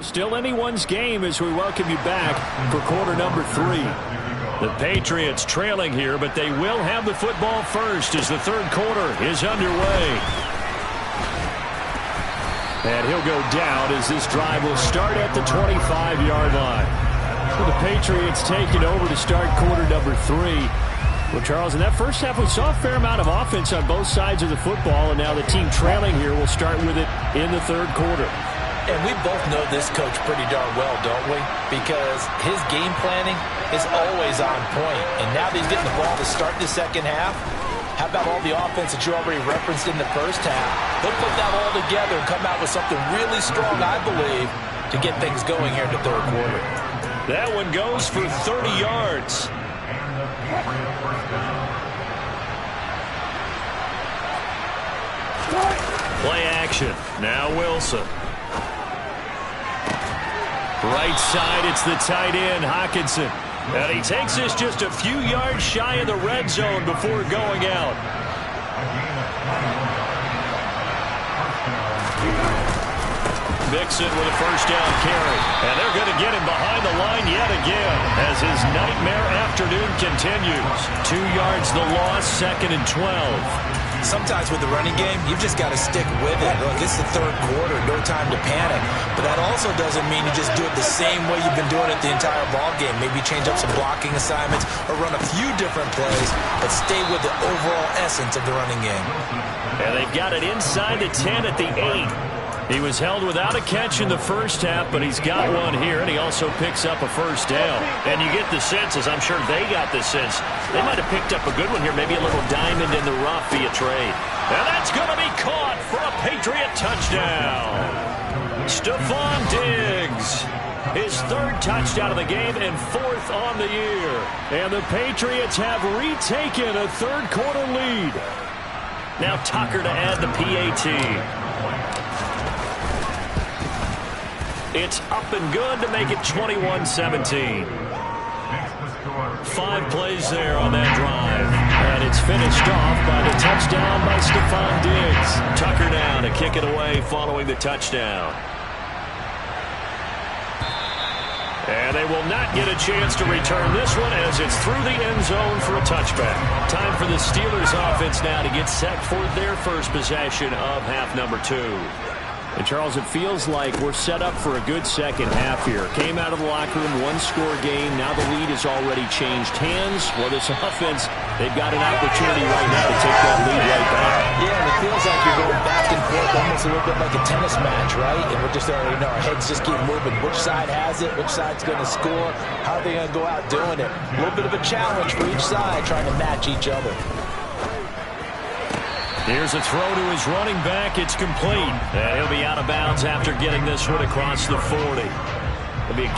Still anyone's game as we welcome you back for quarter number 3. The Patriots trailing here, but they will have the football first as the third quarter is underway. And he'll go down as this drive will start at the 25-yard line. So the Patriots taking over to start quarter number 3. Well, Charles, in that first half, we saw a fair amount of offense on both sides of the football, and now the team trailing here will start with it in the third quarter. And we both know this coach pretty darn well, don't we? Because his game planning is always on point. And now that he's getting the ball to start the second half, how about all the offense that you already referenced in the first half? They'll put that all together and come out with something really strong, I believe, to get things going here in the third quarter. That one goes for 30 yards. Play action. Now Wilson. Right side, it's the tight end, Hockenson. And he takes this just a few yards shy of the red zone before going out. Mixon with a first down carry. And they're going to get him behind the line yet again as his nightmare afternoon continues. 2 yards the loss, 2nd and 12. Sometimes with the running game, you've just got to stick with it. Look, it's the third quarter, no time to panic. But that also doesn't mean you just do it the same way you've been doing it the entire ball game. Maybe change up some blocking assignments or run a few different plays, but stay with the overall essence of the running game. And they've got it inside the 10 at the 8. He was held without a catch in the first half, but he's got one here, and he also picks up a first down. And you get the sense, as I'm sure they got the sense, they might have picked up a good one here, maybe a little diamond in the rough via trade. And that's going to be caught for a Patriot touchdown. Stephon Diggs, his 3rd touchdown of the game and 4th on the year. And the Patriots have retaken a third quarter lead. Now Tucker to add the PAT. It's up and good to make it 21-17. 5 plays there on that drive. And it's finished off by the touchdown by Stephon Diggs. Tucker down to kick it away following the touchdown. And they will not get a chance to return this one as it's through the end zone for a touchback. Time for the Steelers offense now to get set for their first possession of half number 2. And, Charles, it feels like we're set up for a good second half here. Came out of the locker room, 1-score game. Now the lead has already changed hands. Well, this offense, they've got an opportunity right now to take that lead right back. Yeah, and it feels like you're going back and forth almost a little bit like a tennis match, right? And we're just already know our heads just keep moving. Which side has it? Which side's going to score? How are they going to go out doing it? A little bit of a challenge for each side trying to match each other. Here's a throw to his running back. It's complete. And he'll be out of bounds after getting this one across the 40. It'll be a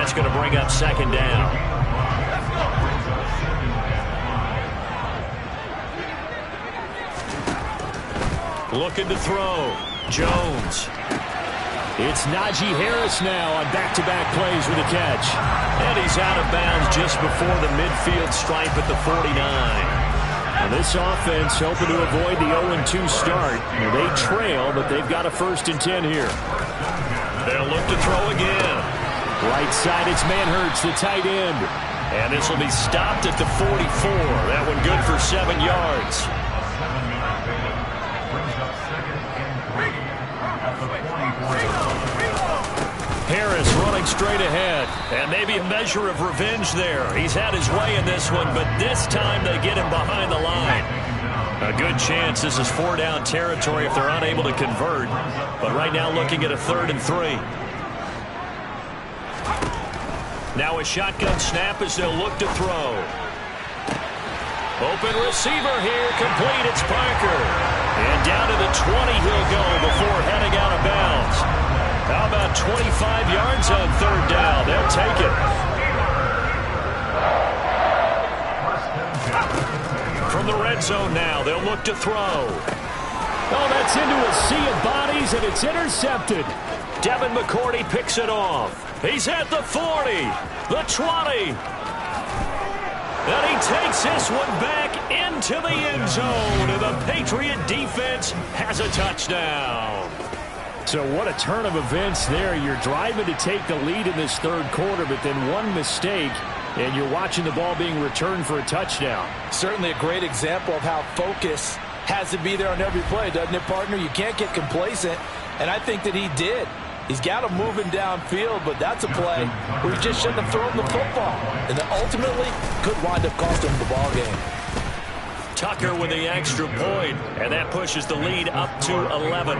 That's going to bring up second down. Looking to throw. Jones. It's Najee Harris now on back-to-back plays with a catch. And he's out of bounds just before the midfield stripe at the 49. And this offense hoping to avoid the 0-2 start. They trail, but they've got a 1st and 10 here. They'll look to throw again. Right side, it's Manhertz, the tight end. And this will be stopped at the 44. That one good for 7 yards. Harris running straight ahead. And maybe a measure of revenge there. He's had his way in this one, but this time they get him behind the line. A good chance this is 4-down territory if they're unable to convert. But right now looking at a 3rd and 3. Now a shotgun snap as they'll look to throw. Open receiver here, complete, it's Parker. And down to the 20 he'll go before heading out of bounds. How about 25 yards on 3rd down? They'll take it. From the red zone now, they'll look to throw. Oh, that's into a sea of bodies, and it's intercepted. Devin McCourty picks it off. He's at the 40, the 20. And he takes this one back into the end zone. And the Patriot defense has a touchdown. So what a turn of events there. You're driving to take the lead in this 3rd quarter, but then one mistake, and you're watching the ball being returned for a touchdown. Certainly a great example of how focus has to be there on every play, doesn't it, partner? You can't get complacent, and I think that he did. He's got him moving downfield, but that's a play where he just shouldn't have thrown the football. And then ultimately could wind up costing him the ball game. Tucker with the extra point, and that pushes the lead up to 11.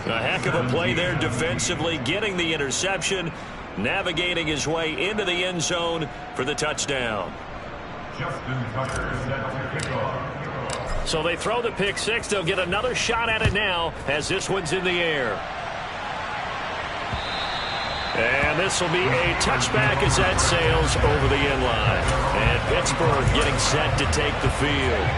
A heck of a play there defensively, getting the interception, navigating his way into the end zone for the touchdown. So they throw the pick 6. They'll get another shot at it now as this one's in the air. And this will be a touchback as that sails over the end line. And Pittsburgh getting set to take the field.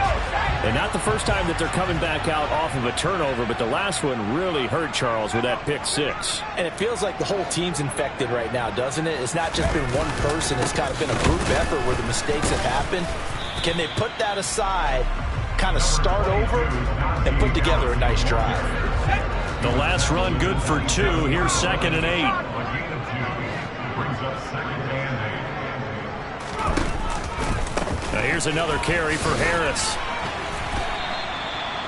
And not the first time that they're coming back out off of a turnover, but the last one really hurt Charles with that pick 6. And it feels like the whole team's infected right now, doesn't it? It's not just been one person. It's kind of been a group effort where the mistakes have happened. Can they put that aside, kind of start over, and put together a nice drive? The last run good for 2. Here's 2nd and 8. Now here's another carry for Harris.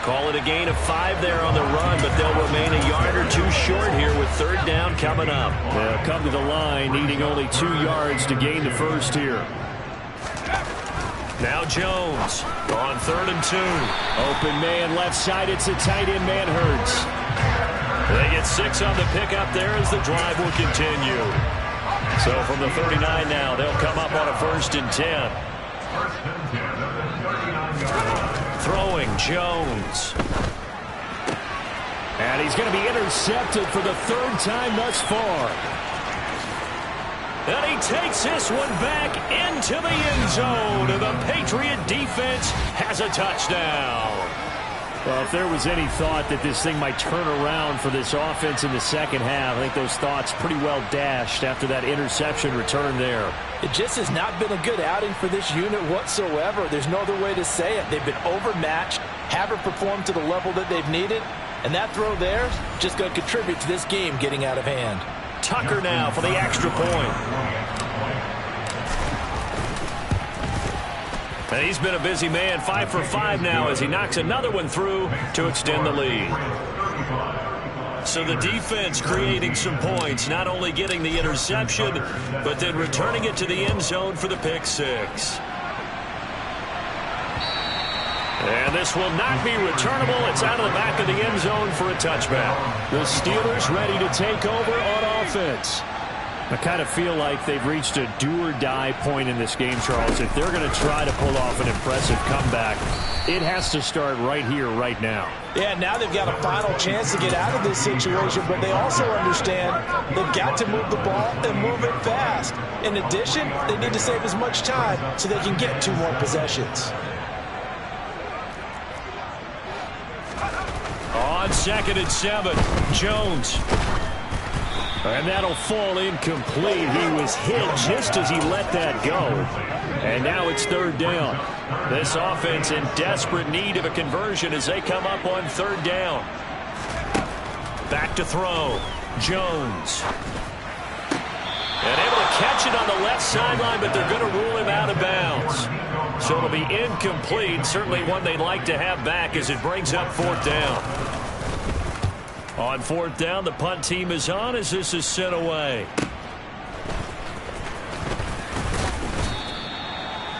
Call it a gain of 5 there on the run, but they'll remain a yard or 2 short here with 3rd down coming up. They'll come to the line, needing only 2 yards to gain the 1st here. Now Jones on 3rd and 2. Open man left side. It's a tight end, Manhertz. They get 6 on the pickup there as the drive will continue. So from the 39 now, they'll come up on a 1st and 10. Throwing Jones. And he's going to be intercepted for the 3rd time thus far. And he takes this one back into the end zone. And the Patriot defense has a touchdown. Well, if there was any thought that this thing might turn around for this offense in the 2nd half, I think those thoughts pretty well dashed after that interception return there. It just has not been a good outing for this unit whatsoever. There's no other way to say it. They've been overmatched, haven't performed to the level that they've needed, and that throw there is just going to contribute to this game getting out of hand. Tucker now for the extra point. And he's been a busy man, 5 for 5 now as he knocks another one through to extend the lead. So the defense creating some points, not only getting the interception, but then returning it to the end zone for the pick 6. And this will not be returnable. It's out of the back of the end zone for a touchback. The Steelers ready to take over on offense. I kind of feel like they've reached a do-or-die point in this game, Charles. If they're going to try to pull off an impressive comeback, it has to start right here, right now. Yeah, now they've got a final chance to get out of this situation, but they also understand they've got to move the ball and move it fast. In addition, they need to save as much time so they can get 2 more possessions. On 2nd and 7, Jones. And that'll fall incomplete. He was hit just as he let that go. And now it's 3rd down. This offense in desperate need of a conversion as they come up on 3rd down. Back to throw. Jones. And able to catch it on the left sideline, but they're going to rule him out of bounds. So it'll be incomplete. Certainly one they'd like to have back as it brings up 4th down. On 4th down, the punt team is on as this is sent away.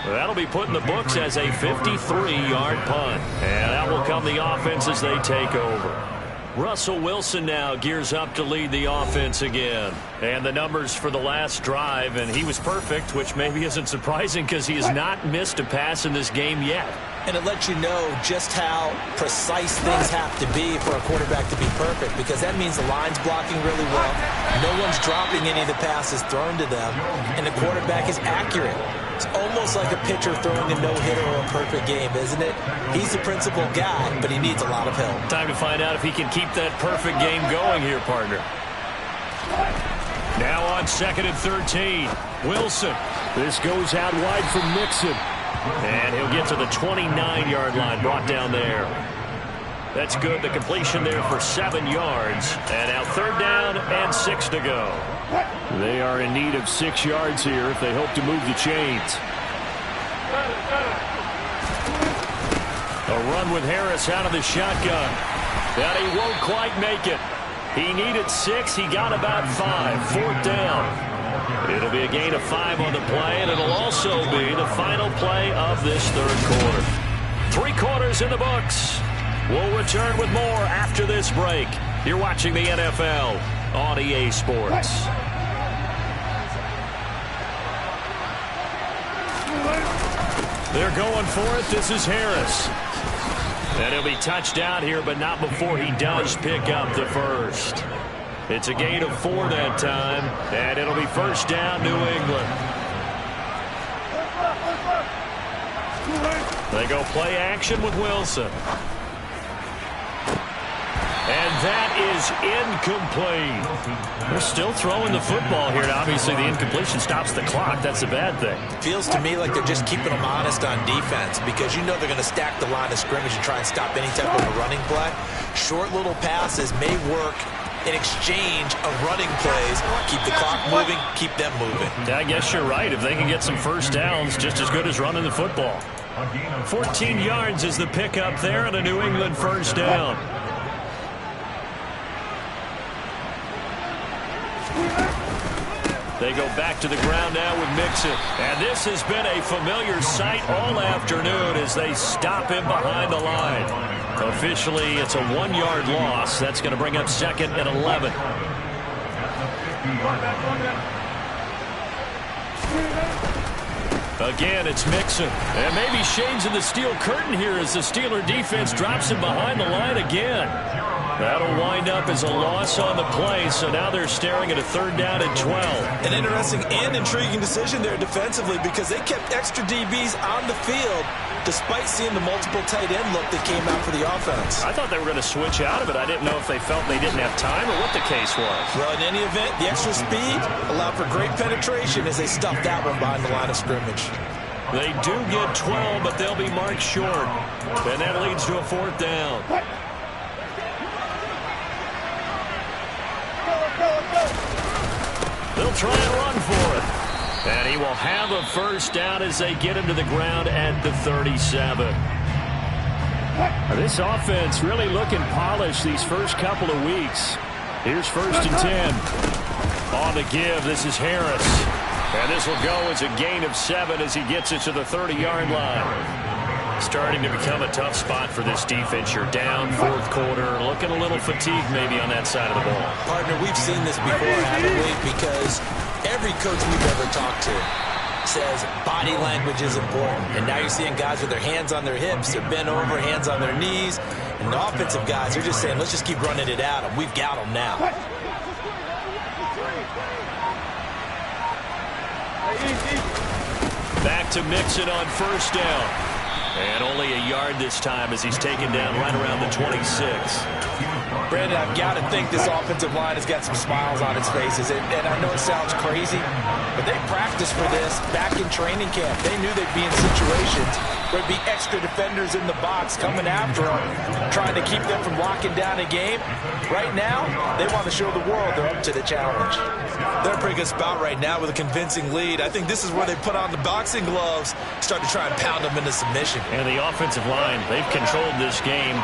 That'll be put in the books as a 53-yard punt. And that will come the offense as they take over. Russell Wilson now gears up to lead the offense again. And the numbers for the last drive, and he was perfect, which maybe isn't surprising because he has not missed a pass in this game yet. And it lets you know just how precise things have to be for a quarterback to be perfect, because that means the line's blocking really well. No one's dropping any of the passes thrown to them, and the quarterback is accurate. It's almost like a pitcher throwing a no-hitter or a perfect game, isn't it? He's the principal guy, but he needs a lot of help. Time to find out if he can keep that perfect game going here, partner. Now on 2nd and 13, Wilson. This goes out wide from Mixon. And he'll get to the 29-yard line, brought down there. That's good. The completion there for 7 yards. And now 3rd down and 6 to go. They are in need of 6 yards here if they hope to move the chains. A run with Harris out of the shotgun. But he won't quite make it. He needed 6. He got about 5. 4th down. It'll be a gain of 5 on the play, and it'll also be the final play of this 3rd quarter. 3 quarters in the books. We'll return with more after this break. You're watching the NFL on EA Sports. They're going for it. This is Harris. And he'll be touched out here, but not before he does pick up the first. It's a gain of 4 that time, and it'll be 1st down, New England. They go play action with Wilson. And that is incomplete. They're still throwing the football here, and obviously the incompletion stops the clock. That's a bad thing. Feels to me like they're just keeping them honest on defense, because you know they're going to stack the line of scrimmage and try and stop any type of a running play. Short little passes may work in exchange of running plays. Keep the clock moving, keep them moving. Yeah, I guess you're right. If they can get some 1st downs, just as good as running the football. 14 yards is the pickup there on a New England 1st down. They go back to the ground now with Mixon. And this has been a familiar sight all afternoon as they stop him behind the line. Officially, it's a 1-yard loss. That's going to bring up 2nd and 11. Again, it's Mixon. And maybe Shane's in the steel curtain here as the Steeler defense drops him behind the line again. That'll wind up as a loss on the play, so now they're staring at a 3rd down and 12. An interesting and intriguing decision there defensively, because they kept extra DBs on the field despite seeing the multiple tight end look that came out for the offense. I thought they were going to switch out of it. I didn't know if they felt they didn't have time or what the case was. Well, in any event, the extra speed allowed for great penetration as they stuffed that one behind the line of scrimmage. They do get 12, but they'll be marked short. And that leads to a 4th down. They'll try and run for it. And he will have a 1st down as they get him to the ground at the 37. This offense really looking polished these first couple of weeks. Here's 1st and 10. On the give, this is Harris. And this will go as a gain of 7 as he gets it to the 30-yard line. Starting to become a tough spot for this defense. You're down 4th quarter, looking a little fatigued maybe on that side of the ball. Partner, we've seen this before, haven't we? Because Every coach we've ever talked to says body language is important. And now you're seeing guys with their hands on their hips, they're bent over, hands on their knees. And the offensive guys, they're just saying, let's just keep running it at them. We've got them now. Back to Mixon on first down. And only a yard this time as he's taken down right around the 26. Brandon, I've got to think this offensive line has got some smiles on its faces. And I know it sounds crazy, but they practiced for this back in training camp. They knew they'd be in situations where there'd be extra defenders in the box coming after them, trying to keep them from locking down a game. Right now, they want to show the world they're up to the challenge. They're a pretty good spot right now with a convincing lead. I think this is where they put on the boxing gloves, start to try and pound them into submission. And the offensive line, they've controlled this game.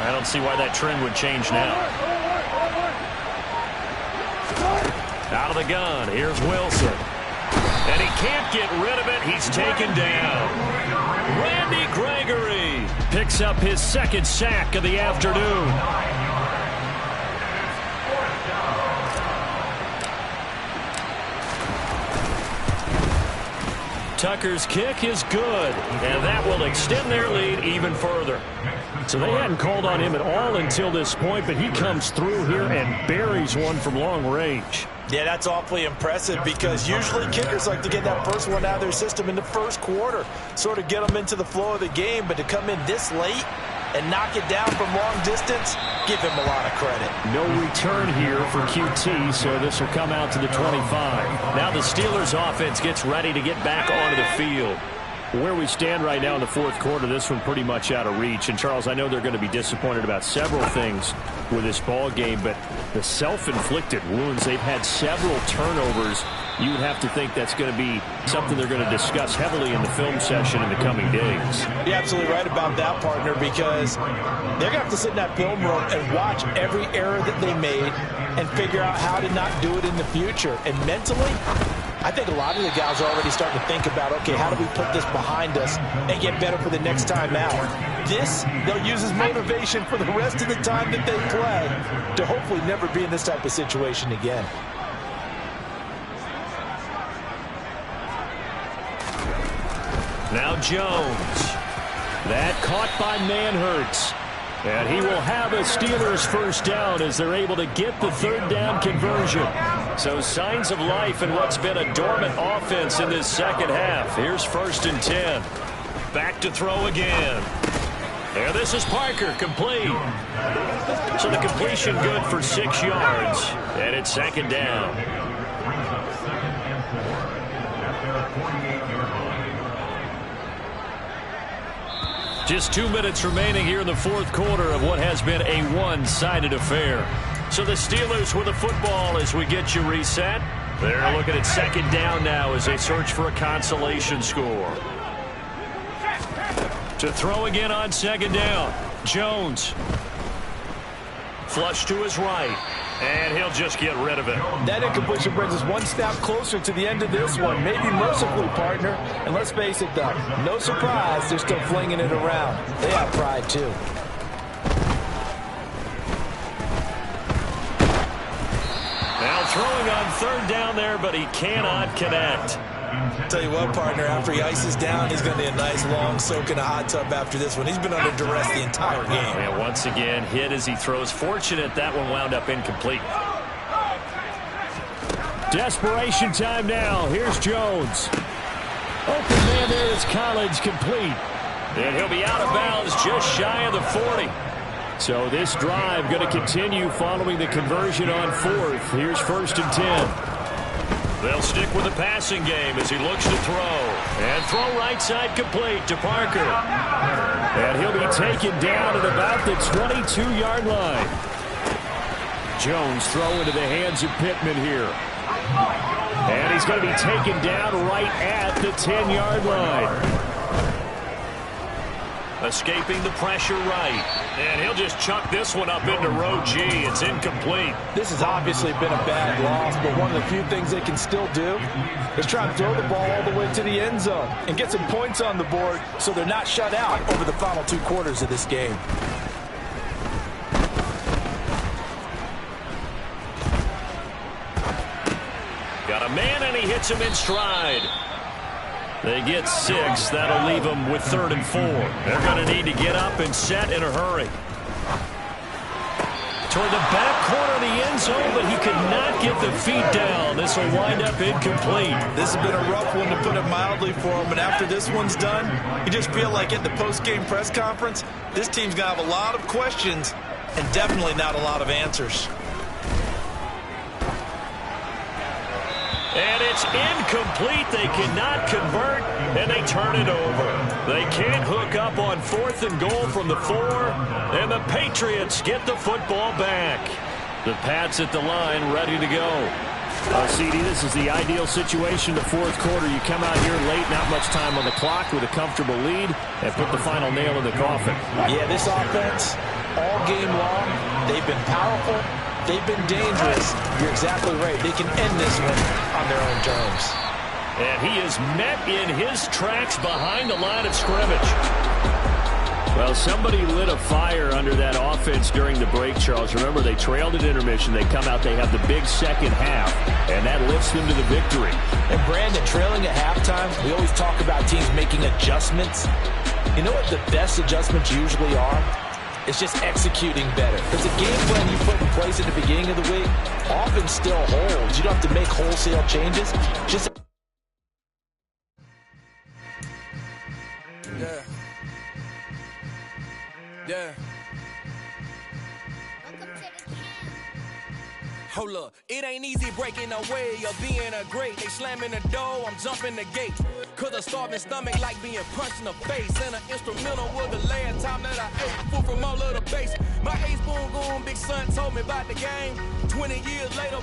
I don't see why that trend would change now. Out of the gun, here's Wilson. And he can't get rid of it. He's taken down. Randy Gregory picks up his second sack of the afternoon. Tucker's kick is good, and that will extend their lead even further. So they hadn't called on him at all until this point, but he comes through here and buries one from long range. Yeah, that's awfully impressive because usually kickers like to get that first one out of their system in the first quarter, sort of get them into the flow of the game, but to come in this late and knock it down from long distance, give him a lot of credit. No return here for QT, so this will come out to the 25. Now the Steelers offense gets ready to get back onto the field. Where we stand right now in the fourth quarter, this one pretty much out of reach. And, Charles, I know they're going to be disappointed about several things with this ball game, but the self-inflicted wounds, they've had several turnovers. You would have to think that's going to be something they're going to discuss heavily in the film session in the coming days. You're absolutely right about that, partner, because they're going to have to sit in that film room and watch every error that they made and figure out how to not do it in the future. And mentally, I think a lot of the guys are already starting to think about, okay, how do we put this behind us and get better for the next time out? This, they'll use as motivation for the rest of the time that they play to hopefully never be in this type of situation again. Now Jones. That caught by Manhertz. And he will have a Steelers first down as they're able to get the third down conversion. So signs of life in what's been a dormant offense in this second half. Here's 1st and 10. Back to throw again. There, this is Parker, complete. So the completion good for 6 yards. And it's 2nd down. Just 2 minutes remaining here in the fourth quarter of what has been a one-sided affair. So the Steelers with the football as we get you reset. They're looking at 2nd down now as they search for a consolation score. To throw again on 2nd down. Jones. Flush to his right. And he'll just get rid of it. That incompletion brings us one snap closer to the end of this one. Maybe mercifully, partner. And let's face it, though, no surprise, they're still flinging it around. They have pride, too. Now throwing on 3rd down there, but he cannot connect. Tell you what, partner, after he ices down, he's going to need a nice long soak in a hot tub after this one. He's been under duress the entire game. And once again, hit as he throws. Fortunate that one wound up incomplete. Desperation time now. Here's Jones. Open man there is Collins, complete. And he'll be out of bounds just shy of the 40. So this drive going to continue following the conversion on 4th. Here's 1st and 10. They'll stick with the passing game as he looks to throw. And throw right side complete to Parker. And he'll be taken down at about the 22-yard line. Jones throw into the hands of Pittman here. And he's going to be taken down right at the 10-yard line. Escaping the pressure right. And he'll just chuck this one up into row G. It's incomplete. This has obviously been a bad loss, but one of the few things they can still do is try and throw the ball all the way to the end zone and get some points on the board so they're not shut out over the final 2 quarters of this game. Got got a man, and he hits him in stride. They get 6. That'll leave them with 3rd and 4. They're going to need to get up and set in a hurry. Toward the back corner of the end zone, but he could not get the feet down. This will wind up incomplete. This has been a rough one, to put it mildly, for him. And after this one's done, you just feel like at the post-game press conference, this team's going to have a lot of questions and definitely not a lot of answers. And it's incomplete. They cannot convert, and they turn it over. They can't hook up on 4th and goal from the 4, and the Patriots get the football back. The Pats at the line, ready to go. CD, this is the ideal situation, the 4th quarter. You come out here late, not much time on the clock, with a comfortable lead, and put the final nail in the coffin. Yeah, this offense, all game long, they've been powerful. They've been dangerous. You're exactly right. They can end this one on their own terms. And he is met in his tracks behind the line of scrimmage. Well, somebody lit a fire under that offense during the break, Charles. Remember, they trailed at intermission. They come out, they have the big second half, and that lifts them to the victory. And Brandon, trailing at halftime, we always talk about teams making adjustments. You know what the best adjustments usually are? It's just executing better. Because the game plan you put in place at the beginning of the week often still holds. You don't have to make wholesale changes. Just yeah. Hold up, it ain't easy breaking away or being a great. They slamming the door, I'm jumping the gate. Cause a starving stomach like being punched in the face. And an instrumental was the last time that I ate food from all of the base. My ace boom goon, big son told me about the game. 20 years later,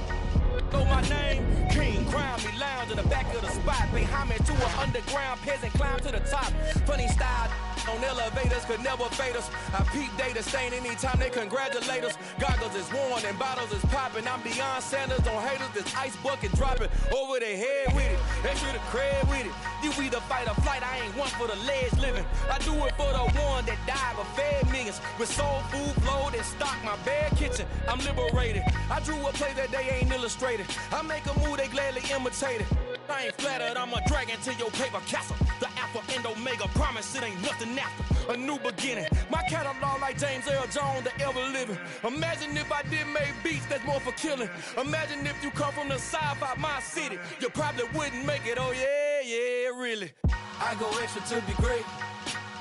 know my name. King crown me lounge in the back of the spot. Pay homage to an underground peasant, climb to the top. Funny style on elevators could never fade us. I peep data stain anytime they congratulate us. Goggles is worn and bottles is popping. I'm beyond Sanders on haters. This ice bucket dropping over their head with it. Extra the cred with it. You either fight or flight. I ain't one for the ledge living. I do it for the one that died but fed millions. With soul food flowed and stock my bare kitchen. I'm liberated. I drew a play that they ain't illustrated. I make a move they gladly imitate it. I ain't flattered, I'm a dragon to your paper castle. The Alpha and Omega, promise it ain't nothing after. A new beginning. My catalog like James Earl Jones, the ever living. Imagine if I did make beats that's more for killing. Imagine if you come from the sci-fi, my city. You probably wouldn't make it, oh yeah, really. I go extra to be great.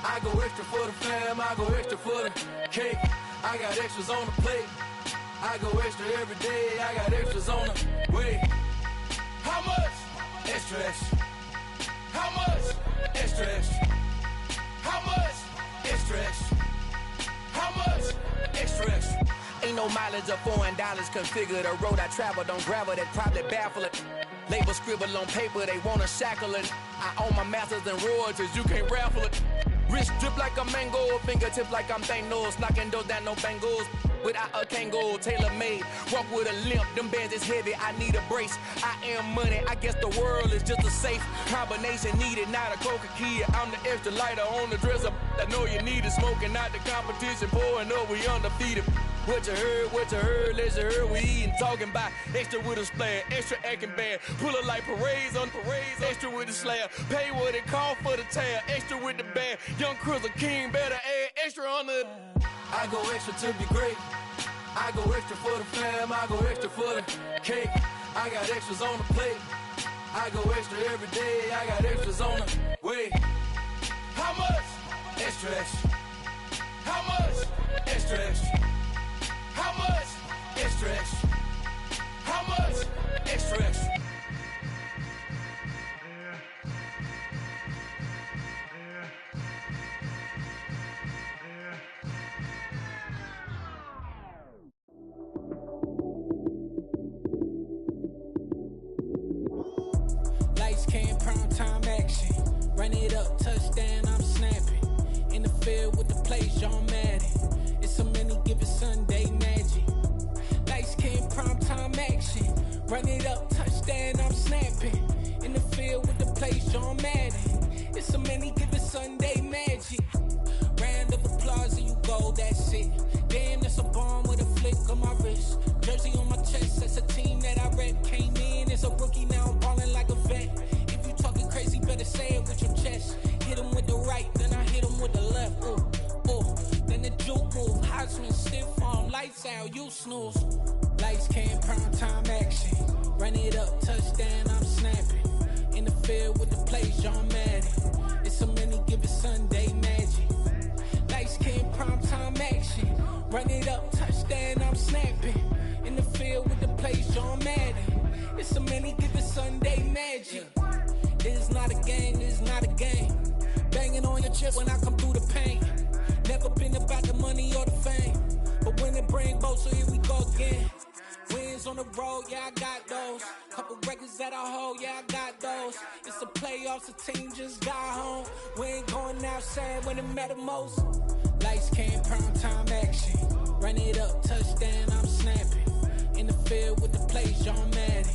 I go extra for the fam, I go extra for the cake. I got extras on the plate. I go extra every day, I got extras on the way. How much? Extra, extra. How much? Extra, extra. How much? Extra, extra. How much? Extra, extra. Ain't no mileage of $4 configure the road I travel. Don't gravel that probably baffle it. Label scribble on paper, they wanna shackle it. I own my masters and royalties, you can't raffle it. Wrist drip like a mango, fingertip like I'm Thanos. Knocking those down, no bangles. Without a Kango, tailor-made. Walk with a limp, them bands is heavy, I need a brace. I am money, I guess the world is just a safe combination needed, not a coca key. I'm the extra lighter on the dresser. I know you need it, smoking out the competition, pouring up, we undefeated. What you heard, let's you heard, we eating, talking about extra with a splash, extra acting bad. Pull it like parades on parades, extra with the slab. Pay what it cost for the tab, extra with the bag. Young Chris, a king, better add extra on the... I go extra to be great. I go extra for the fam, I go extra for the cake. I got extras on the plate. I go extra every day, I got extras on the way. How much? Extra, extra. How much? Extra, extra. How much? Extra, extra. How much? Extra, extra. Lights came, prime time action. Run it up, touchdown, I'm snapping. In the field with the plays, John Madden. It's so many, give it Sunday magic. Lights came, prime time action. Run it up, touchdown, I'm snapping. In the field with the plays, John Madden. It's so many, give it Sunday magic. Round of applause and you go, that's it. Damn, that's a bomb with a flick on my wrist. Jersey on my chest, that's a team that I rep. Came in as a rookie, now I'm sit for 'em, lights out, you snooze. Lights came, prime time action. Run it up, touchdown, I'm snapping. In the field with the plays, John Madden. It's so many, give it Sunday magic. Lights came, prime time action. Run it up, touchdown, I'm snapping. In the field with the plays, John Madden. It's so many, give it Sunday magic. It's not a game, it's not a game. Banging on your chest when I come through the paint. Never been about the money or the fame. But when it bring both, so here we go again. Wins on the road, yeah, I got those. Couple records that I hold, yeah, I got those. It's the playoffs, the team just got home. We ain't going outside when it matter most. Lights came, prime time action. Run it up, touchdown, I'm snapping. In the field with the plays, John Madden.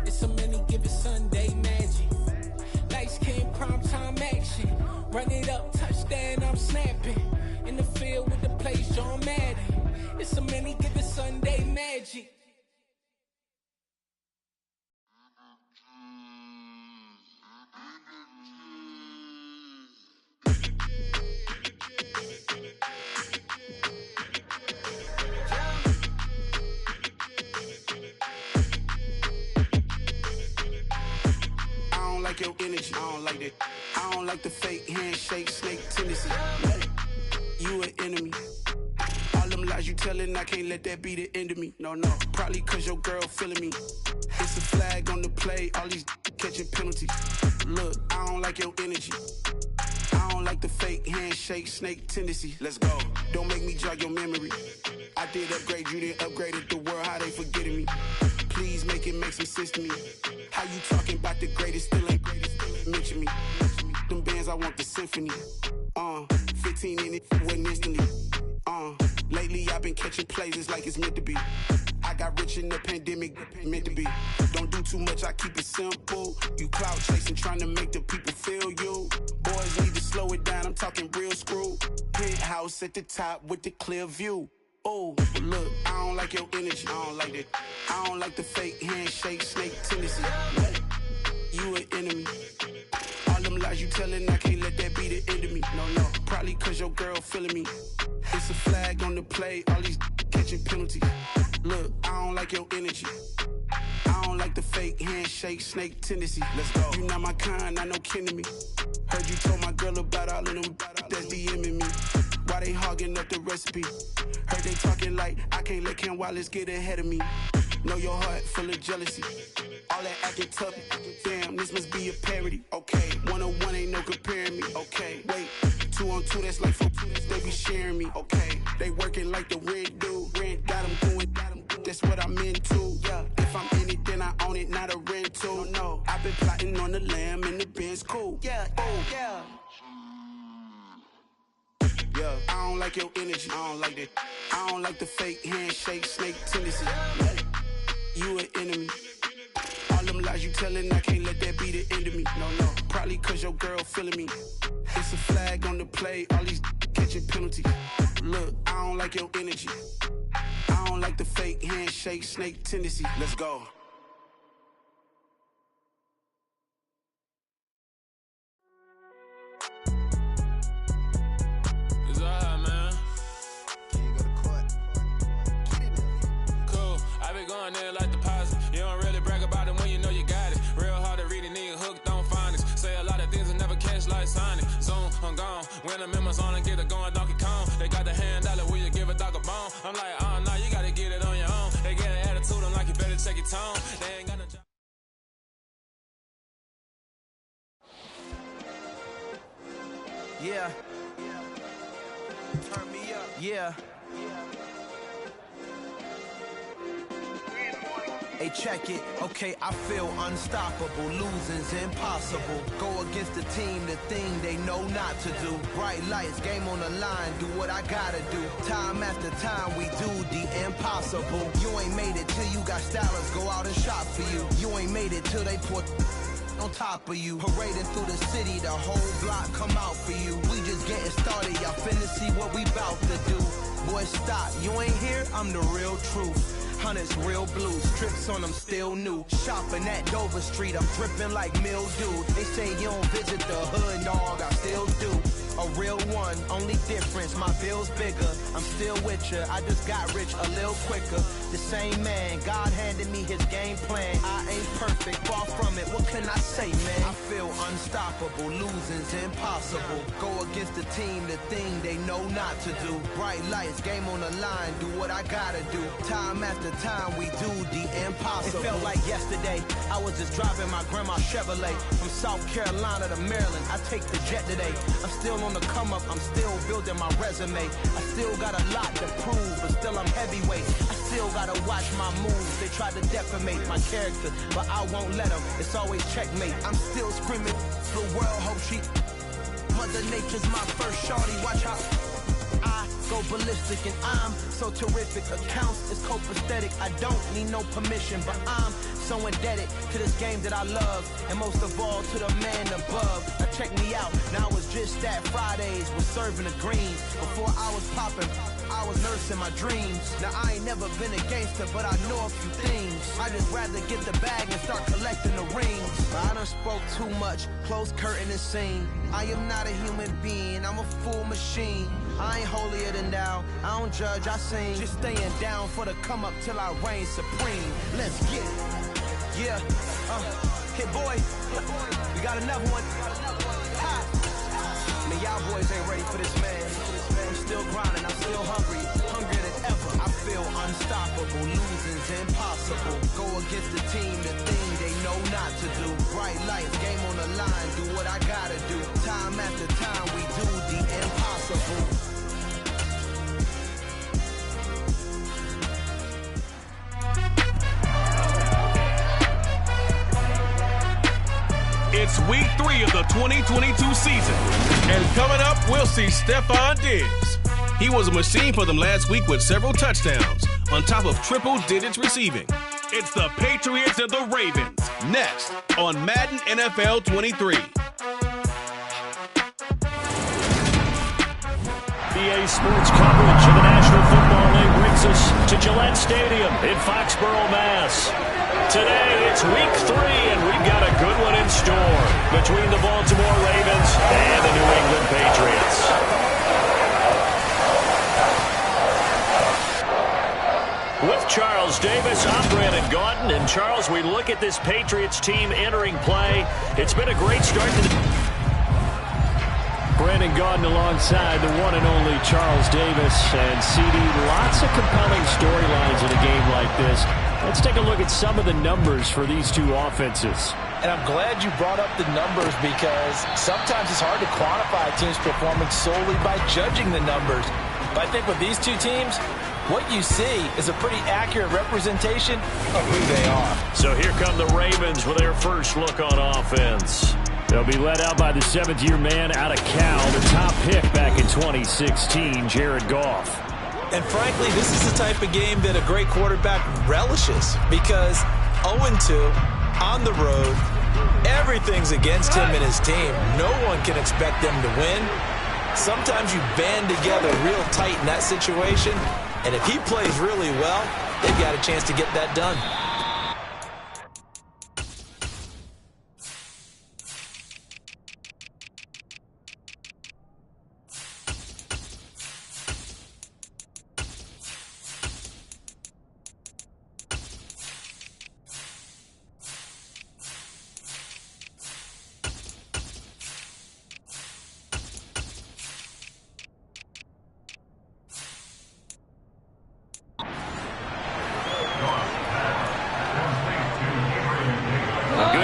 It's so many, give it Sunday magic. Lights came, prime time action. Run it up, touchdown, I'm snapping. In the field with the plays, John Madden. It's so many, give it Sunday magic. Your energy, I don't like that. I don't like the fake handshake, snake tendency. You an enemy. All them lies you telling, I can't let that be the end of me. No, probably cause your girl feeling me. It's a flag on the play, all these catching penalties. Look, I don't like your energy. I don't like the fake handshake, snake tendency. Let's go. Don't make me jog your memory. I did upgrade, you didn't upgrade it. The world, how they forgetting me. Please make it make some sense to me. How you talking about the greatest, still ain't greatest, mention me. Them bands, I want the symphony. 15 in it, wasn't instantly. Lately I've been catching plays, it's like it's meant to be. I got rich in the pandemic, meant to be. Don't do too much, I keep it simple. You clout chasing, trying to make the people feel you. Boys need to slow it down, I'm talking real screw. Penthouse at the top with the clear view. Oh, look, I don't like your energy, I don't like that. I don't like the fake handshake, snake tendency. You an enemy. All them lies you telling, I can't let that be the end of me. No, probably cause your girl feeling me. It's a flag on the play, all these catching penalties. Look, I don't like your energy. I don't like the fake handshake, snake tendency. Let's go. You not my kind, I know kin to me. Heard you told my girl about all of them that's DMing me. Why they hogging up the recipe? Heard they talking like I can't let Ken Wallace get ahead of me. Know your heart full of jealousy. All that acting tough, damn, this must be a parody. Okay, 1-on-1 ain't no comparing me. Okay, wait, 2-on-2, that's like 4-2, they be sharing me. Okay, they working like the rent dude. Rent got them going, that's what I'm into. Yeah, if I'm in it, then I own it, not a rental. No, I've been plotting on the lamb and the Benz cool. Yeah, oh, yeah. Yeah, I don't like your energy, I don't like that. I don't like the fake handshake, snake tendency. You an enemy. All them lies you telling, I can't let that be the end of me. No, probably cause your girl feeling me. It's a flag on the play, all these catching penalties. Look, I don't like your energy. I don't like the fake handshake, snake tendency. Let's go. Going there like deposit. You don't really brag about it when you know you got it. Real hard to read a nigga hooked on finance. Say a lot of things and never catch like Sonic. Zoom, I'm gone. When the members on and get it going Donkey Kong. They got the hand dollar, will you give a dog a bone? I'm like, oh no, you gotta get it on your own. They get an attitude, I'm like, you better check your tone. They ain't got no job. Yeah. Turn me up. Yeah. Hey, check it. Okay, I feel unstoppable. Losing's impossible. Go against the team, the thing they know not to do. Bright lights, game on the line, do what I gotta do. Time after time, we do the impossible. You ain't made it till you got stylers, go out and shop for you. You ain't made it till they put on top of you. Parading through the city, the whole block come out for you. We just getting started, y'all finna see what we bout to do. Boy, stop, you ain't here, I'm the real truth. Hunters, real blue, strips on them still new. Shopping at Dover Street, I'm dripping like mildew. They say you don't visit the hood, dog, I still do. a real one. Only difference, my bill's bigger. I'm still with ya. I just got rich a little quicker. The same man, God handed me his game plan. I ain't perfect, far from it. What can I say, man? I feel unstoppable. Losing's impossible. Go against the team, the thing they know not to do. Bright lights, game on the line. Do what I gotta do. Time after time, we do the impossible. It felt like yesterday. I was just driving my grandma's Chevrolet from South Carolina to Maryland. I take the jet today. I'm still on the come up. I'm still building my resume. I still got a lot to prove, but still I'm heavyweight. I still gotta watch my moves. They try to defamate my character, but I won't let them. It's always checkmate. I'm still screaming. The world hope she. Mother Nature's my first shorty. Watch how I go ballistic, and I'm so terrific. Accounts is copacetic. I don't need no permission, but I'm so indebted to this game that I love, and most of all to the man above. Now check me out. Now it was just that Fridays was serving the greens. Before I was popping, I was nursing my dreams. Now I ain't never been a gangster, but I know a few things. I just rather get the bag and start collecting the rings. I done spoke too much, close curtain and scene. I am not a human being, I'm a full machine. I ain't holier than thou, I don't judge, I sing. Just staying down for the come up till I reign supreme. Let's get it. Yeah, hit boy, we got another one. Ha. Man, y'all boys ain't ready for this, man. I'm still grinding, I'm still hungry, hungrier than ever. I feel unstoppable, losing's impossible. Go against the team, the thing they know not to do. Bright lights, game on the line, do what I gotta do. Time after time, we do the impossible. It's week 3 of the 2022 season. And coming up, we'll see Stephon Diggs. He was a machine for them last week with several touchdowns, on top of triple digits receiving. It's the Patriots and the Ravens, next on Madden NFL 23. EA Sports coverage of the National Football League brings us to Gillette Stadium in Foxborough, Mass. Today, it's week 3, and we've got a good one in store between the Baltimore Ravens and the New England Patriots. With Charles Davis, I'm Brandon Gaudin. And Charles, we look at this Patriots team entering play. It's been a great start to the... Brandon Gaudin alongside the one and only Charles Davis. And CD, lots of compelling storylines in a game like this. Let's take a look at some of the numbers for these two offenses. And I'm glad you brought up the numbers, because sometimes it's hard to quantify a team's performance solely by judging the numbers. But I think with these two teams, what you see is a pretty accurate representation of who they are. So here come the Ravens with their first look on offense. They'll be led out by the 7th-year man out of Cal, the top pick back in 2016, Jared Goff. And frankly, this is the type of game that a great quarterback relishes, because 0-2 on the road, everything's against him and his team. No one can expect them to win. Sometimes you band together real tight in that situation, and if he plays really well, they've got a chance to get that done.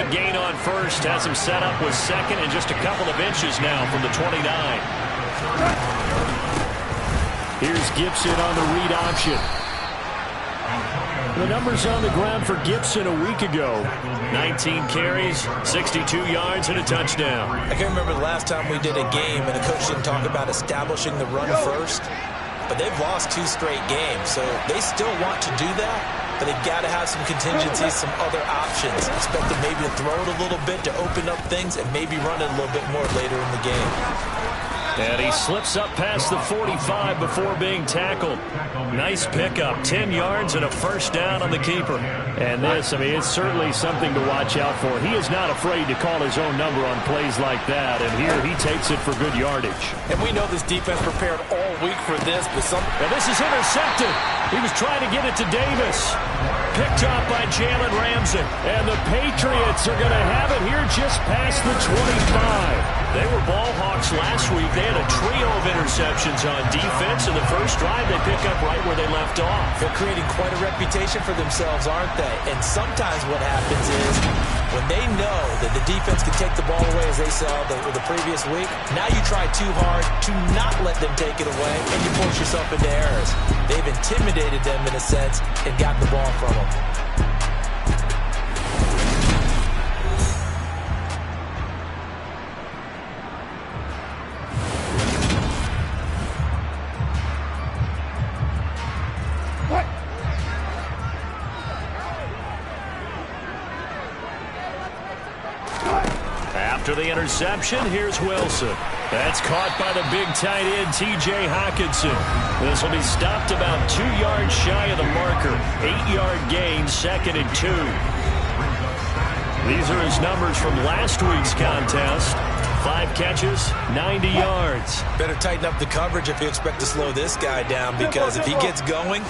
Gain on first, has him set up with second and just a couple of inches now from the 29. Here's Gibson on the read option. The numbers on the ground for Gibson a week ago. 19 carries, 62 yards, and a touchdown. I can remember the last time we did a game and the coach didn't talk about establishing the run first, but they've lost 2 straight games, so they still want to do that. But they've got to have some contingencies, some other options. Expect them maybe to throw it a little bit to open up things and maybe run it a little bit more later in the game. And he slips up past the 45 before being tackled. Nice pickup, 10 yards and a first down on the keeper. And this, I mean, it's certainly something to watch out for. He is not afraid to call his own number on plays like that, and here he takes it for good yardage. And we know this defense prepared all week for this, but and this is intercepted. He was trying to get it to Davis. Picked off by Jalen Ramsey. And the Patriots are going to have it here just past the 25. They were ball hawks last week. They had a trio of interceptions on defense. In the first drive, they pick up right where they left off. They're creating quite a reputation for themselves, aren't they? And sometimes what happens is when they know that the defense can take the ball away, as they saw the previous week, now you try too hard to not let them take it away, and you force yourself into errors. They've intimidated them in a sense and gotten the ball from them. After the interception, here's Wilson. That's caught by the big tight end, T.J. Hockenson. This will be stopped about 2 yards shy of the marker. 8-yard gain, 2nd and 2. These are his numbers from last week's contest. 5 catches, 90 yards. Better tighten up the coverage if you expect to slow this guy down, because if he gets going,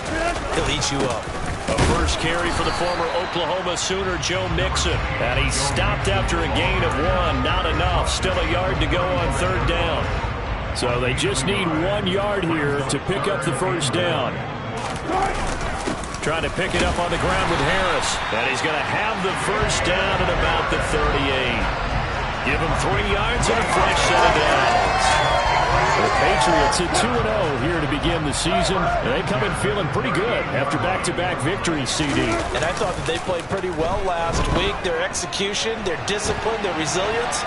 he'll eat you up. A first carry for the former Oklahoma Sooner, Joe Mixon. And he stopped after a gain of 1. Not enough. Still a yard to go on 3rd down. So they just need 1 yard here to pick up the first down. Trying to pick it up on the ground with Harris. And he's going to have the first down at about the 38. Give him 3 yards and a fresh set of downs. The Patriots at 2-0 here to begin the season. They come in feeling pretty good after back-to-back victories, CD. And I thought that they played pretty well last week. Their execution, their discipline, their resilience,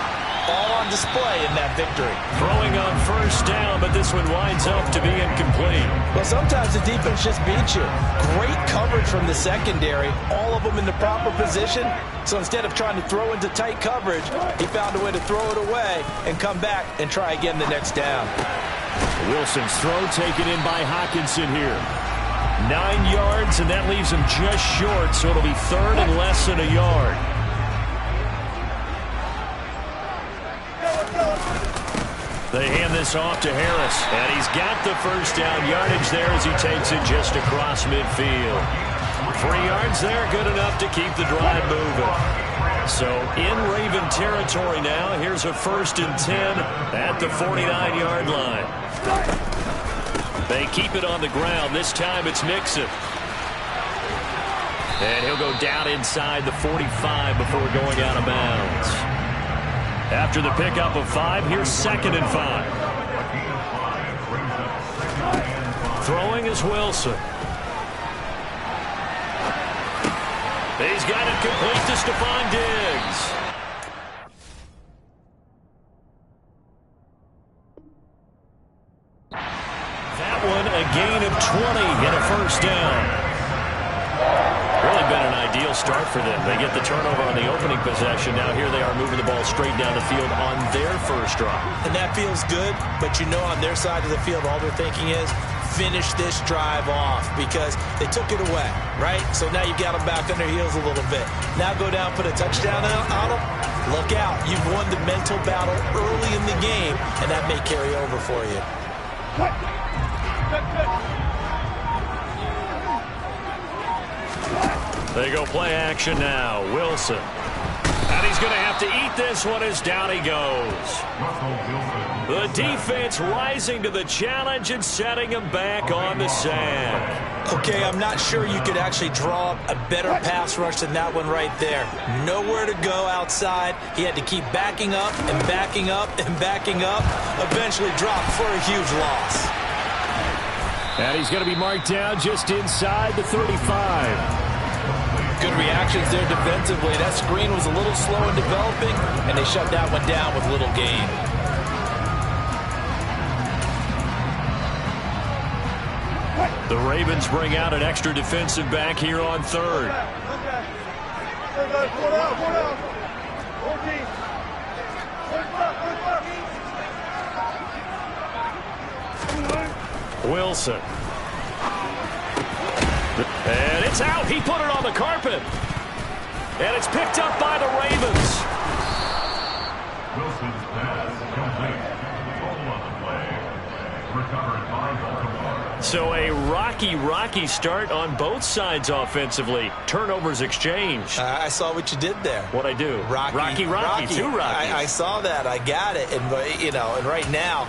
all on display in that victory. Throwing on first down, but this one winds up to be incomplete. Well, sometimes the defense just beats you. Great coverage from the secondary, all of them in the proper position. So instead of trying to throw into tight coverage, he found a way to throw it away and come back and try again the next down. Wilson's throw taken in by Hockenson here. 9 yards, and that leaves him just short, so it'll be 3rd and less than a yard. They hand this off to Harris, and he's got the first down yardage there as he takes it just across midfield. 3 yards there, good enough to keep the drive moving. So in Raven territory now, here's a 1st and 10 at the 49-yard line. They keep it on the ground. This time it's Mixon. And he'll go down inside the 45 before going out of bounds. After the pickup of 5, here's 2nd and 5. Throwing is Wilson. He's got it complete to Stephon Diggs. That one a gain of 20 and a first down. Really been an ideal start for them. They get the turnover on the opening possession. Now here they are moving the ball straight down the field on their first drive. And that feels good, but you know on their side of the field all they're thinking is finish this drive off because they took it away, right? So now you've got them back on their heels a little bit. Now go down, put a touchdown on them. Look out. You've won the mental battle early in the game, and that may carry over for you. They go play action now. Wilson. And he's going to have to eat this one as down he goes. The defense rising to the challenge and setting him back on the sack. Okay, I'm not sure you could actually draw up a better pass rush than that one right there. Nowhere to go outside. He had to keep backing up and backing up and backing up. Eventually dropped for a huge loss. And he's going to be marked down just inside the 35. Good reactions there defensively. That screen was a little slow in developing, and they shut that one down with little gain. The Ravens bring out an extra defensive back here on 3rd. Wilson. And it's out. He put it on the carpet. And it's picked up by the Ravens. Wilson's pass complete. Ball on the play. Recovered by Baltimore. So a rocky start on both sides offensively. Turnovers exchanged. I saw what you did there. What'd I do? Rocky. Two Rockies. I saw that. I got it. And, and right now,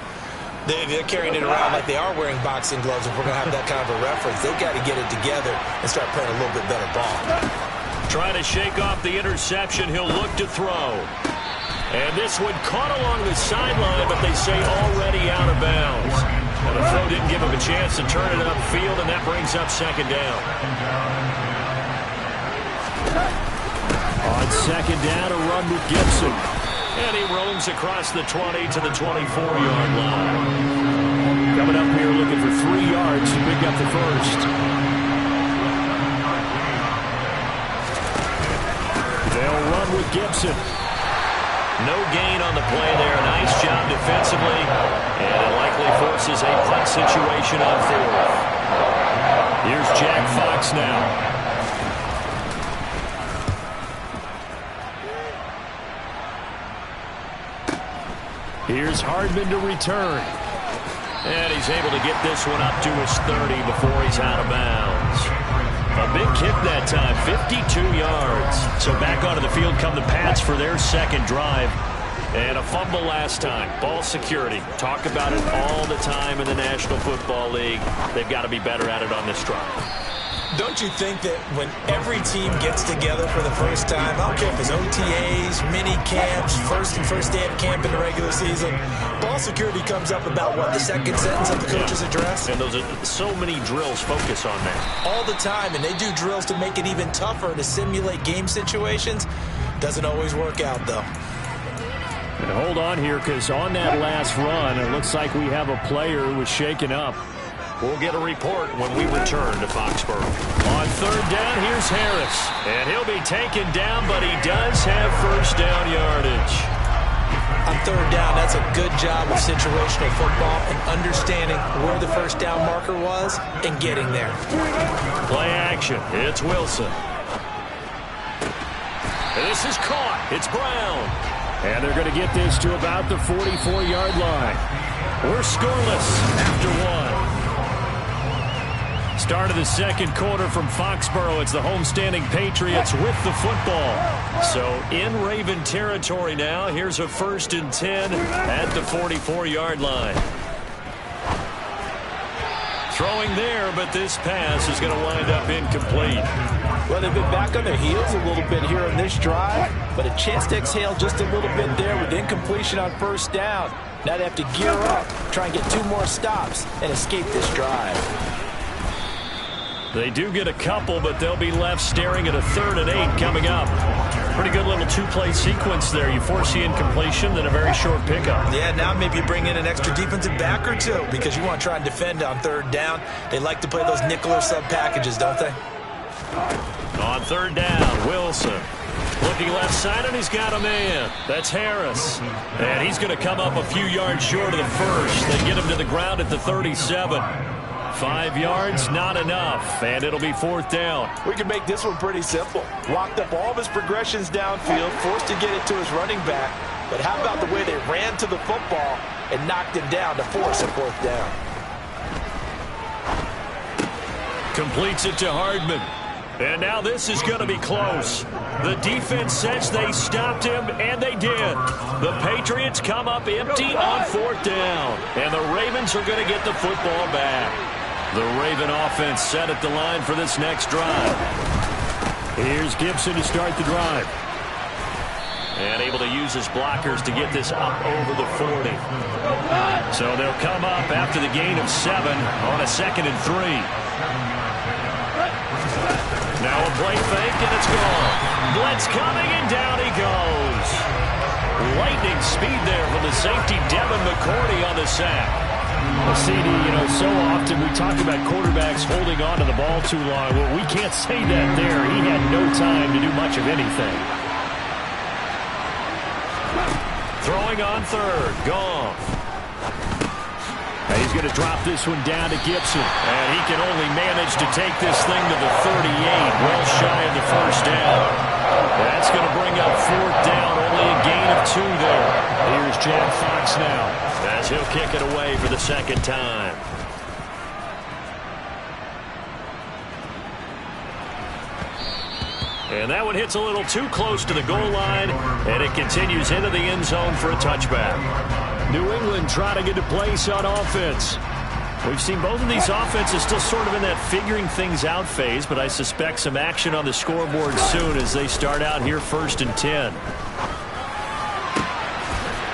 they're carrying it around like they are wearing boxing gloves. If we're going to have that kind of a reference, they've got to get it together and start playing a little bit better ball. Trying to shake off the interception. He'll look to throw. And this one caught along the sideline, but they say already out of bounds. And the throw didn't give him a chance to turn it upfield, and that brings up second down. On second down, a run with Gibson. And he roams across the 20 to the 24-yard line. Coming up here looking for 3 yards to pick up the first. They'll run with Gibson. No gain on the play there. Nice job defensively. And it likely forces a punt situation on fourth. Here's Jack Fox now. Here's Hardman to return. And he's able to get this one up to his 30 before he's out of bounds. A big kick that time, 52 yards. So back onto the field come the Pats for their second drive. And a fumble last time. Ball security. Talk about it all the time in the National Football League. They've got to be better at it on this drive. Don't you think that when every team gets together for the first time, I don't care if it's OTAs, mini camps, first day of camp in the regular season, ball security comes up about, what, the second sentence of the coach's address? And those are so many drills focus on that. All the time, and they do drills to make it even tougher to simulate game situations. Doesn't always work out, though. And hold on here, because on that last run, it looks like we have a player who was shaken up. We'll get a report when we return to Foxborough. On third down, here's Harris. And he'll be taken down, but he does have first down yardage. On third down, that's a good job of situational football and understanding where the first down marker was and getting there. Play action. It's Wilson. This is caught. It's Brown. And they're going to get this to about the 44-yard line. We're scoreless after one. Start of the second quarter from Foxborough. It's the homestanding Patriots with the football. So in Raven territory now. Here's a 1st and 10 at the 44-yard line. Throwing there, but this pass is going to wind up incomplete. Well, they've been back on their heels a little bit here on this drive, but a chance to exhale just a little bit there with incompletion on first down. Now they have to gear up, try and get 2 more stops, and escape this drive. They do get a couple, but they'll be left staring at a 3rd and 8 coming up. Pretty good little 2-play sequence there. You force the incompletion, then a very short pickup. Yeah, now maybe you bring in an extra defensive back or 2 because you want to try and defend on 3rd down. They like to play those nickel or sub packages, don't they? On 3rd down, Wilson. Looking left side, and he's got a man. That's Harris. And he's going to come up a few yards short of the first. They get him to the ground at the 37. 5 yards, not enough, and it'll be 4th down. We can make this one pretty simple. Locked up all of his progressions downfield, forced to get it to his running back. But how about the way they ran to the football and knocked him down to force a 4th down? Completes it to Hardman. And now this is going to be close. The defense says they stopped him, and they did. The Patriots come up empty on 4th down, and the Ravens are going to get the football back. The Raven offense set at the line for this next drive. Here's Gibson to start the drive. And able to use his blockers to get this up over the 40. So they'll come up after the gain of 7 on a 2nd and 3. Now a play fake, and it's gone. Blitz coming, and down he goes. Lightning speed there from the safety, Devin McCourty, on the sack. Well, CD, so often we talk about quarterbacks holding on to the ball too long. Well, we can't say that there. He had no time to do much of anything. Throwing on 3rd, Goff. And he's going to drop this one down to Gibson. And he can only manage to take this thing to the 38, well shy of the first down. That's going to bring up fourth down, only a gain of 2 there. Here's Jack Fox now, as he'll kick it away for the second time. And that one hits a little too close to the goal line, and it continues into the end zone for a touchback. New England trying to get a place on offense. We've seen both of these offenses still sort of in that figuring things out phase, but I suspect some action on the scoreboard soon as they start out here 1st and 10.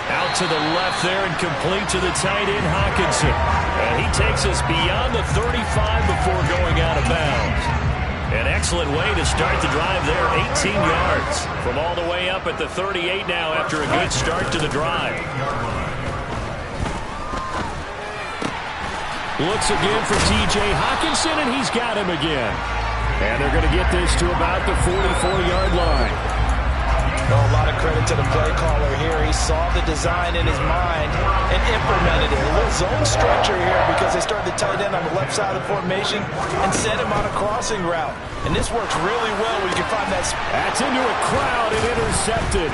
Out to the left there and complete to the tight end, Hawkinson. And he takes us beyond the 35 before going out of bounds. An excellent way to start the drive there, 18 yards. From all the way up at the 38 now after a good start to the drive. Looks again for T.J. Hawkinson, and he's got him again. And they're going to get this to about the 44-yard line. Well, a lot of credit to the play caller here. He saw the design in his mind and implemented it. A little zone structure here because they started the tight end on the left side of the formation and sent him on a crossing route. And this works really well when you can find that. That's into a crowd and intercepted.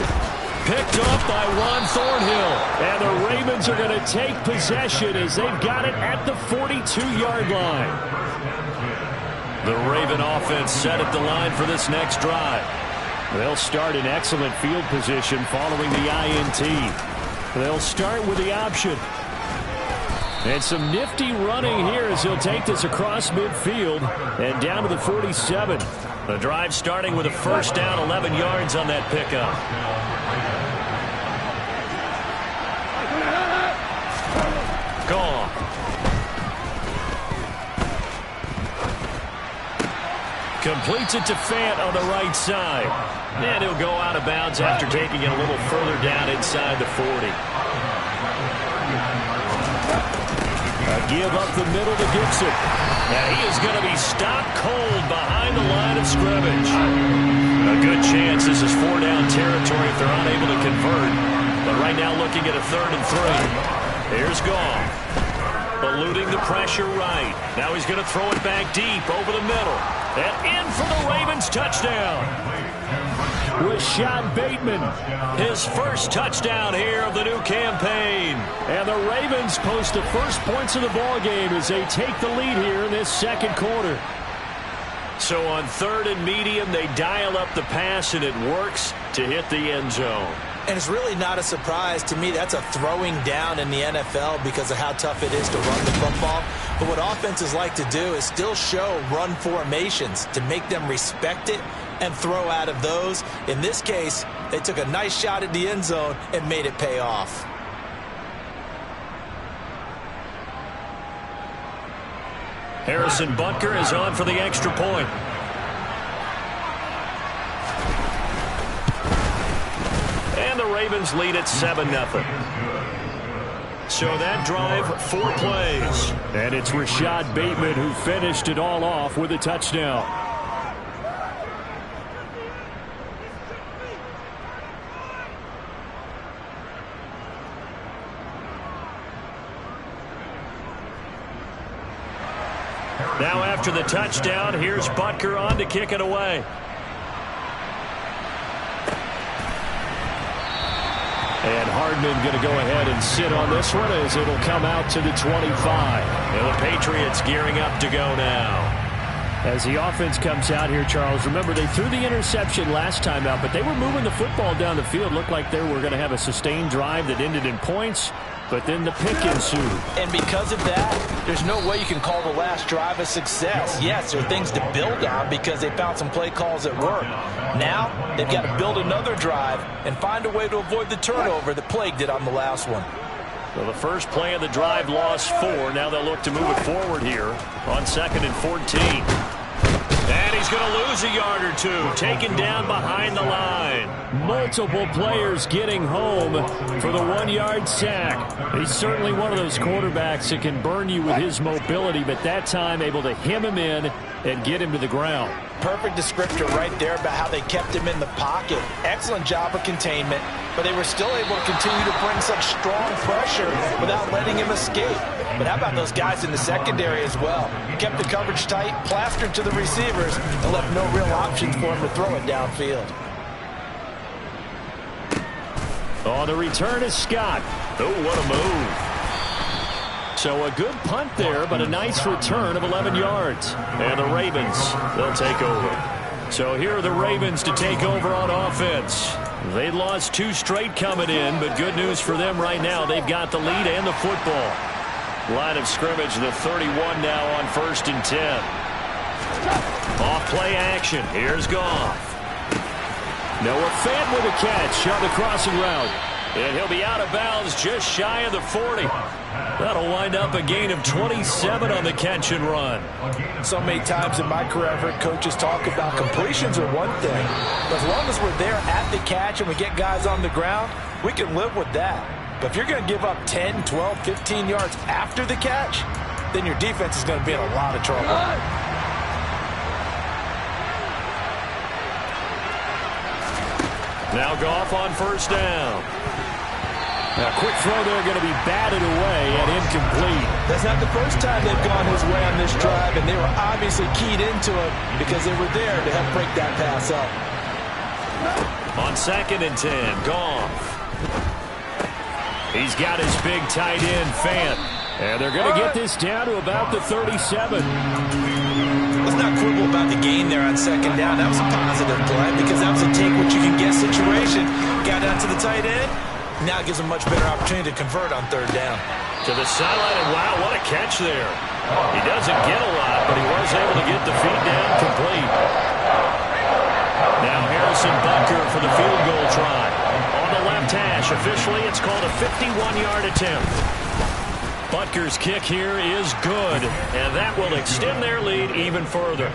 Picked up by Juan Thornhill. And the Ravens are going to take possession as they've got it at the 42-yard line. The Raven offense set at the line for this next drive. They'll start in excellent field position following the INT. They'll start with the option. And some nifty running here as he'll take this across midfield and down to the 47. The drive starting with a first down, 11 yards on that pickup. Gone. Completes it to Fant on the right side. And he'll go out of bounds after taking it a little further down inside the 40. A give up the middle to Gibson. And he is going to be stopped cold behind the line of scrimmage. A good chance this is 4-down territory if they're unable to convert. But right now looking at a 3rd and 3. Here's Goff. Eluding the pressure right. Now he's going to throw it back deep over the middle. And in for the Ravens touchdown. Rashad Bateman. His first touchdown here of the new campaign. And the Ravens post the first points of the ball game as they take the lead here in this second quarter. So on 3rd and medium, they dial up the pass, and it works to hit the end zone. And it's really not a surprise to me. That's a throwing down in the NFL because of how tough it is to run the football. But what offenses like to do is still show run formations to make them respect it and throw out of those. In this case, they took a nice shot at the end zone and made it pay off. Harrison Butker is on for the extra point. And the Ravens lead at 7-0. So that drive, 4 plays. And it's Rashad Bateman who finished it all off with a touchdown. Now after the touchdown, here's Butker on to kick it away. And Hardman going to go ahead and sit on this one as it'll come out to the 25. And the Patriots gearing up to go now. As the offense comes out here, Charles, remember they threw the interception last time out, but they were moving the football down the field. Looked like they were going to have a sustained drive that ended in points, but then the pick ensued. And because of that, there's no way you can call the last drive a success. Yes, there are things to build on because they found some play calls that work. Now, they've got to build another drive and find a way to avoid the turnover that plagued it on the last one. Well, the first play of the drive lost 4. Now they'll look to move it forward here on 2nd and 14. And he's going to lose a yard or 2, taken down behind the line. Multiple players getting home for the 1-yard sack. He's certainly one of those quarterbacks that can burn you with his mobility, but that time able to hem him in and get him to the ground. Perfect descriptor right there about how they kept him in the pocket. Excellent job of containment, but they were still able to continue to bring such strong pressure without letting him escape. But how about those guys in the secondary as well? Kept the coverage tight, plastered to the receivers, and left no real options for him to throw it downfield. On the return is Scott. Oh, what a move. So a good punt there, but a nice return of 11 yards. And the Ravens, they'll take over. So here are the Ravens to take over on offense. They lost 2 straight coming in, but good news for them right now. They've got the lead and the football. Line of scrimmage, the 31 now on 1st and 10. Off play action. Here's Goff. Noah Fant with a catch on the crossing route. And he'll be out of bounds just shy of the 40. That'll wind up a gain of 27 on the catch and run. So many times in my career I've heard coaches talk about completions are one thing. But as long as we're there at the catch and we get guys on the ground, we can live with that. But if you're going to give up 10, 12, 15 yards after the catch, then your defense is going to be in a lot of trouble. Now Goff on 1st down. A quick throw there going to be batted away and incomplete. That's not the first time they've gone his way on this drive, and they were obviously keyed into it because they were there to help break that pass up. On 2nd and 10, Goff. He's got his big tight end, Fant. And they're going to get this down to about the 37. Let's not quibble about the gain there on 2nd down. That was a positive play because that was a take-what-you-can-get situation. Got down to the tight end. Now it gives him a much better opportunity to convert on 3rd down. To the sideline, and wow, what a catch there. He doesn't get a lot, but he was able to get the feet down complete. Now Harrison Butker for the field goal try. On the left hash, officially it's called a 51-yard attempt. Butker's kick here is good, and that will extend their lead even further.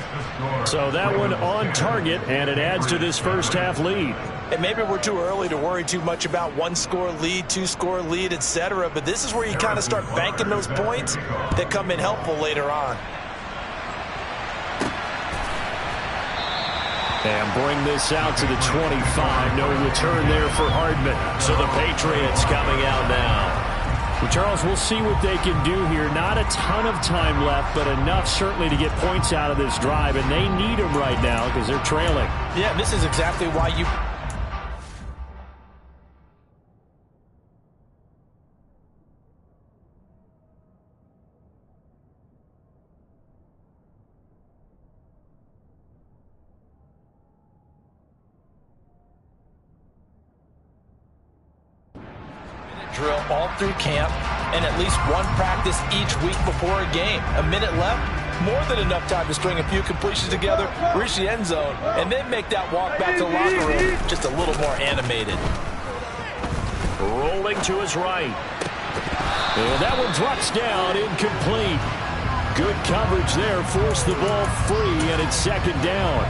So that one on target, and it adds to this first half lead. And maybe we're too early to worry too much about 1-score lead, 2-score lead, etc. But this is where you kind of start banking those points that come in helpful later on. And bring this out to the 25. No return there for Hardman. So the Patriots coming out now. Well, Charles, we'll see what they can do here. Not a ton of time left, but enough certainly to get points out of this drive. And they need them right now because they're trailing. Yeah, this is exactly why you... drill all through camp and at least one practice each week before a game. A minute left, more than enough time to string a few completions together, reach the end zone, and then make that walk back to the locker room just a little more animated. Rolling to his right. And that one drops down, incomplete. Good coverage there, forced the ball free, and it's 2nd down.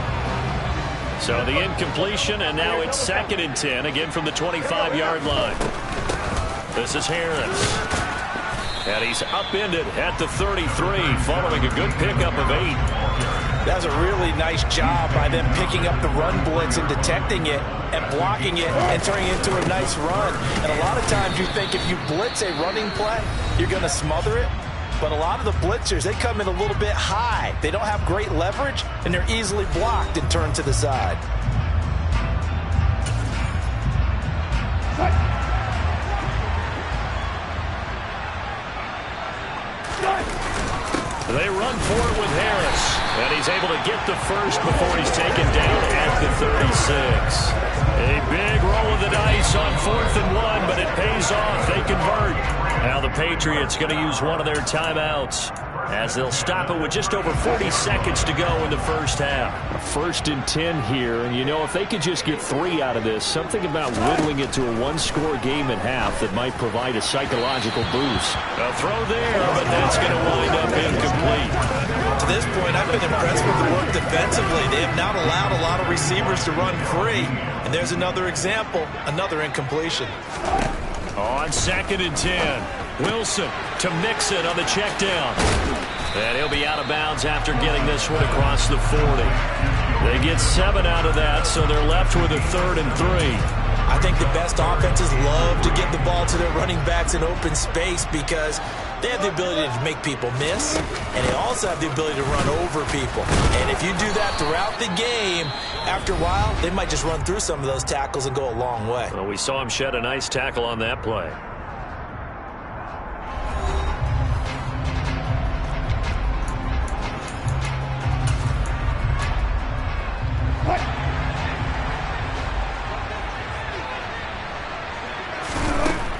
So the incompletion, and now it's 2nd and 10, again from the 25-yard line. This is Harris. And he's upended at the 33, following a good pickup of 8. That's a really nice job by them picking up the run blitz and detecting it and blocking it and turning it into a nice run. And a lot of times you think if you blitz a running play, you're going to smother it. But a lot of the blitzers, they come in a little bit high. They don't have great leverage, and they're easily blocked and turned to the side. They run for it with Harris, and he's able to get the first before he's taken down at the 36. A big roll of the dice on 4th and 1, but it pays off. They convert. Now the Patriots going to use one of their timeouts as they'll stop it with just over 40 seconds to go in the first half. 1st and 10 here, and you know, if they could just get 3 out of this, something about whittling it to a 1-score game at half that might provide a psychological boost. A throw there, but that's going to wind up incomplete. To this point, I've been impressed with the work defensively. They have not allowed a lot of receivers to run free. And there's another example, another incompletion. On 2nd and 10, Wilson to Mixon on the check down. And he'll be out of bounds after getting this one across the 40. They get 7 out of that, so they're left with a 3rd and 3. I think the best offenses love to get the ball to their running backs in open space because they have the ability to make people miss, and they also have the ability to run over people. And if you do that throughout the game, after a while, they might just run through some of those tackles and go a long way. Well, we saw him shed a nice tackle on that play.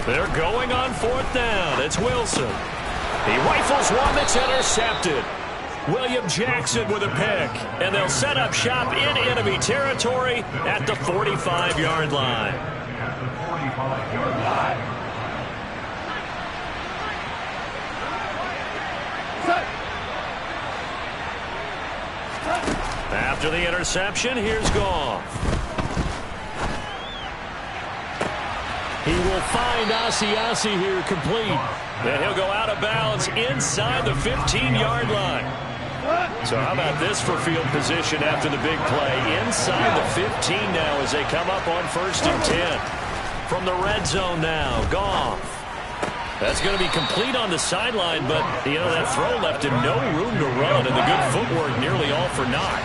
They're going on 4th down. It's Wilson. He rifles one that's intercepted. William Jackson with a pick. And they'll set up shop in enemy territory at the 45-yard line. After the interception, here's Goff. He will find Asiasi here complete. And he'll go out of bounds inside the 15-yard line. So how about this for field position after the big play? Inside the 15 now as they come up on 1st and 10. From the red zone now, Goff. That's going to be complete on the sideline, but, you know, that throw left him no room to run, and the good footwork nearly all for naught.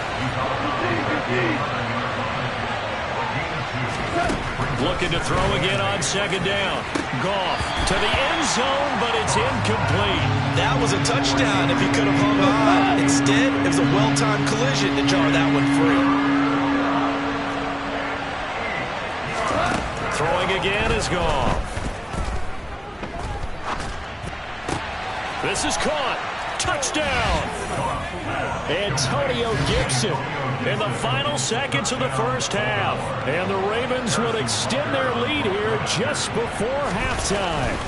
Looking to throw again on 2nd down. Goff to the end zone, but it's incomplete. That was a touchdown if he could have hung on. Instead, it was a well-timed collision to jar that one free. Throwing again is Goff. This is caught. Touchdown. Antonio Gibson in the final seconds of the first half. And the Ravens will extend their lead here just before halftime.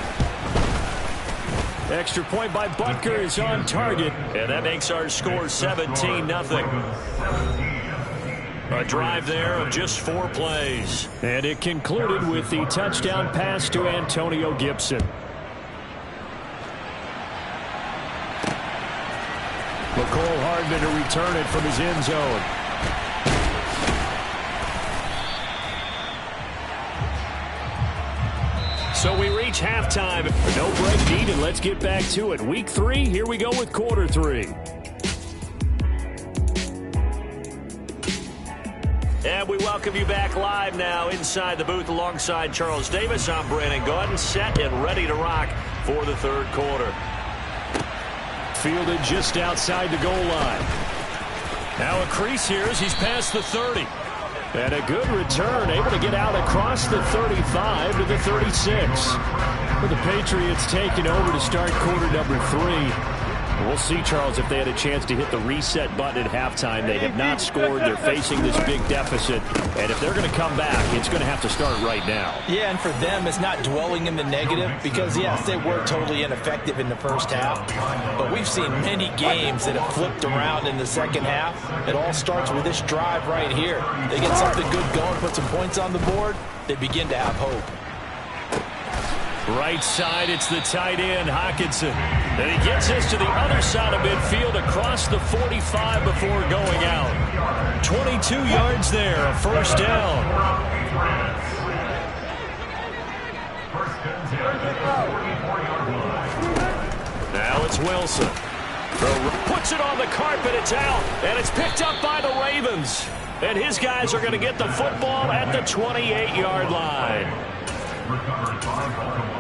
Extra point by Butker is on target. And that makes our score 17-0. A drive there of just 4 plays. And it concluded with the touchdown pass to Antonio Gibson. McCole Hardman to return it from his end zone. So we reach halftime. No break needed. Let's get back to it. Week 3, here we go with quarter 3. And we welcome you back live now inside the booth alongside Charles Davis. I'm Brandon Gaudin, set and ready to rock for the 3rd quarter. Fielded just outside the goal line. Now a crease here as he's past the 30. And a good return, able to get out across the 35 to the 36. With the Patriots taking over to start quarter number 3. We'll see, Charles, if they had a chance to hit the reset button at halftime. They have not scored. They're facing this big deficit. And if they're going to come back, it's going to have to start right now. Yeah, and for them, it's not dwelling in the negative because, yes, they were totally ineffective in the first half. But we've seen many games that have flipped around in the second half. It all starts with this drive right here. They get something good going, put some points on the board, they begin to have hope. Right side, it's the tight end, Hockenson. And he gets this to the other side of midfield across the 45 before going out. 22 yards there, a 1st down. Now it's Wilson. Puts it on the carpet, it's out, and it's picked up by the Ravens. And his guys are going to get the football at the 28-yard line. Recovered by Baltimore.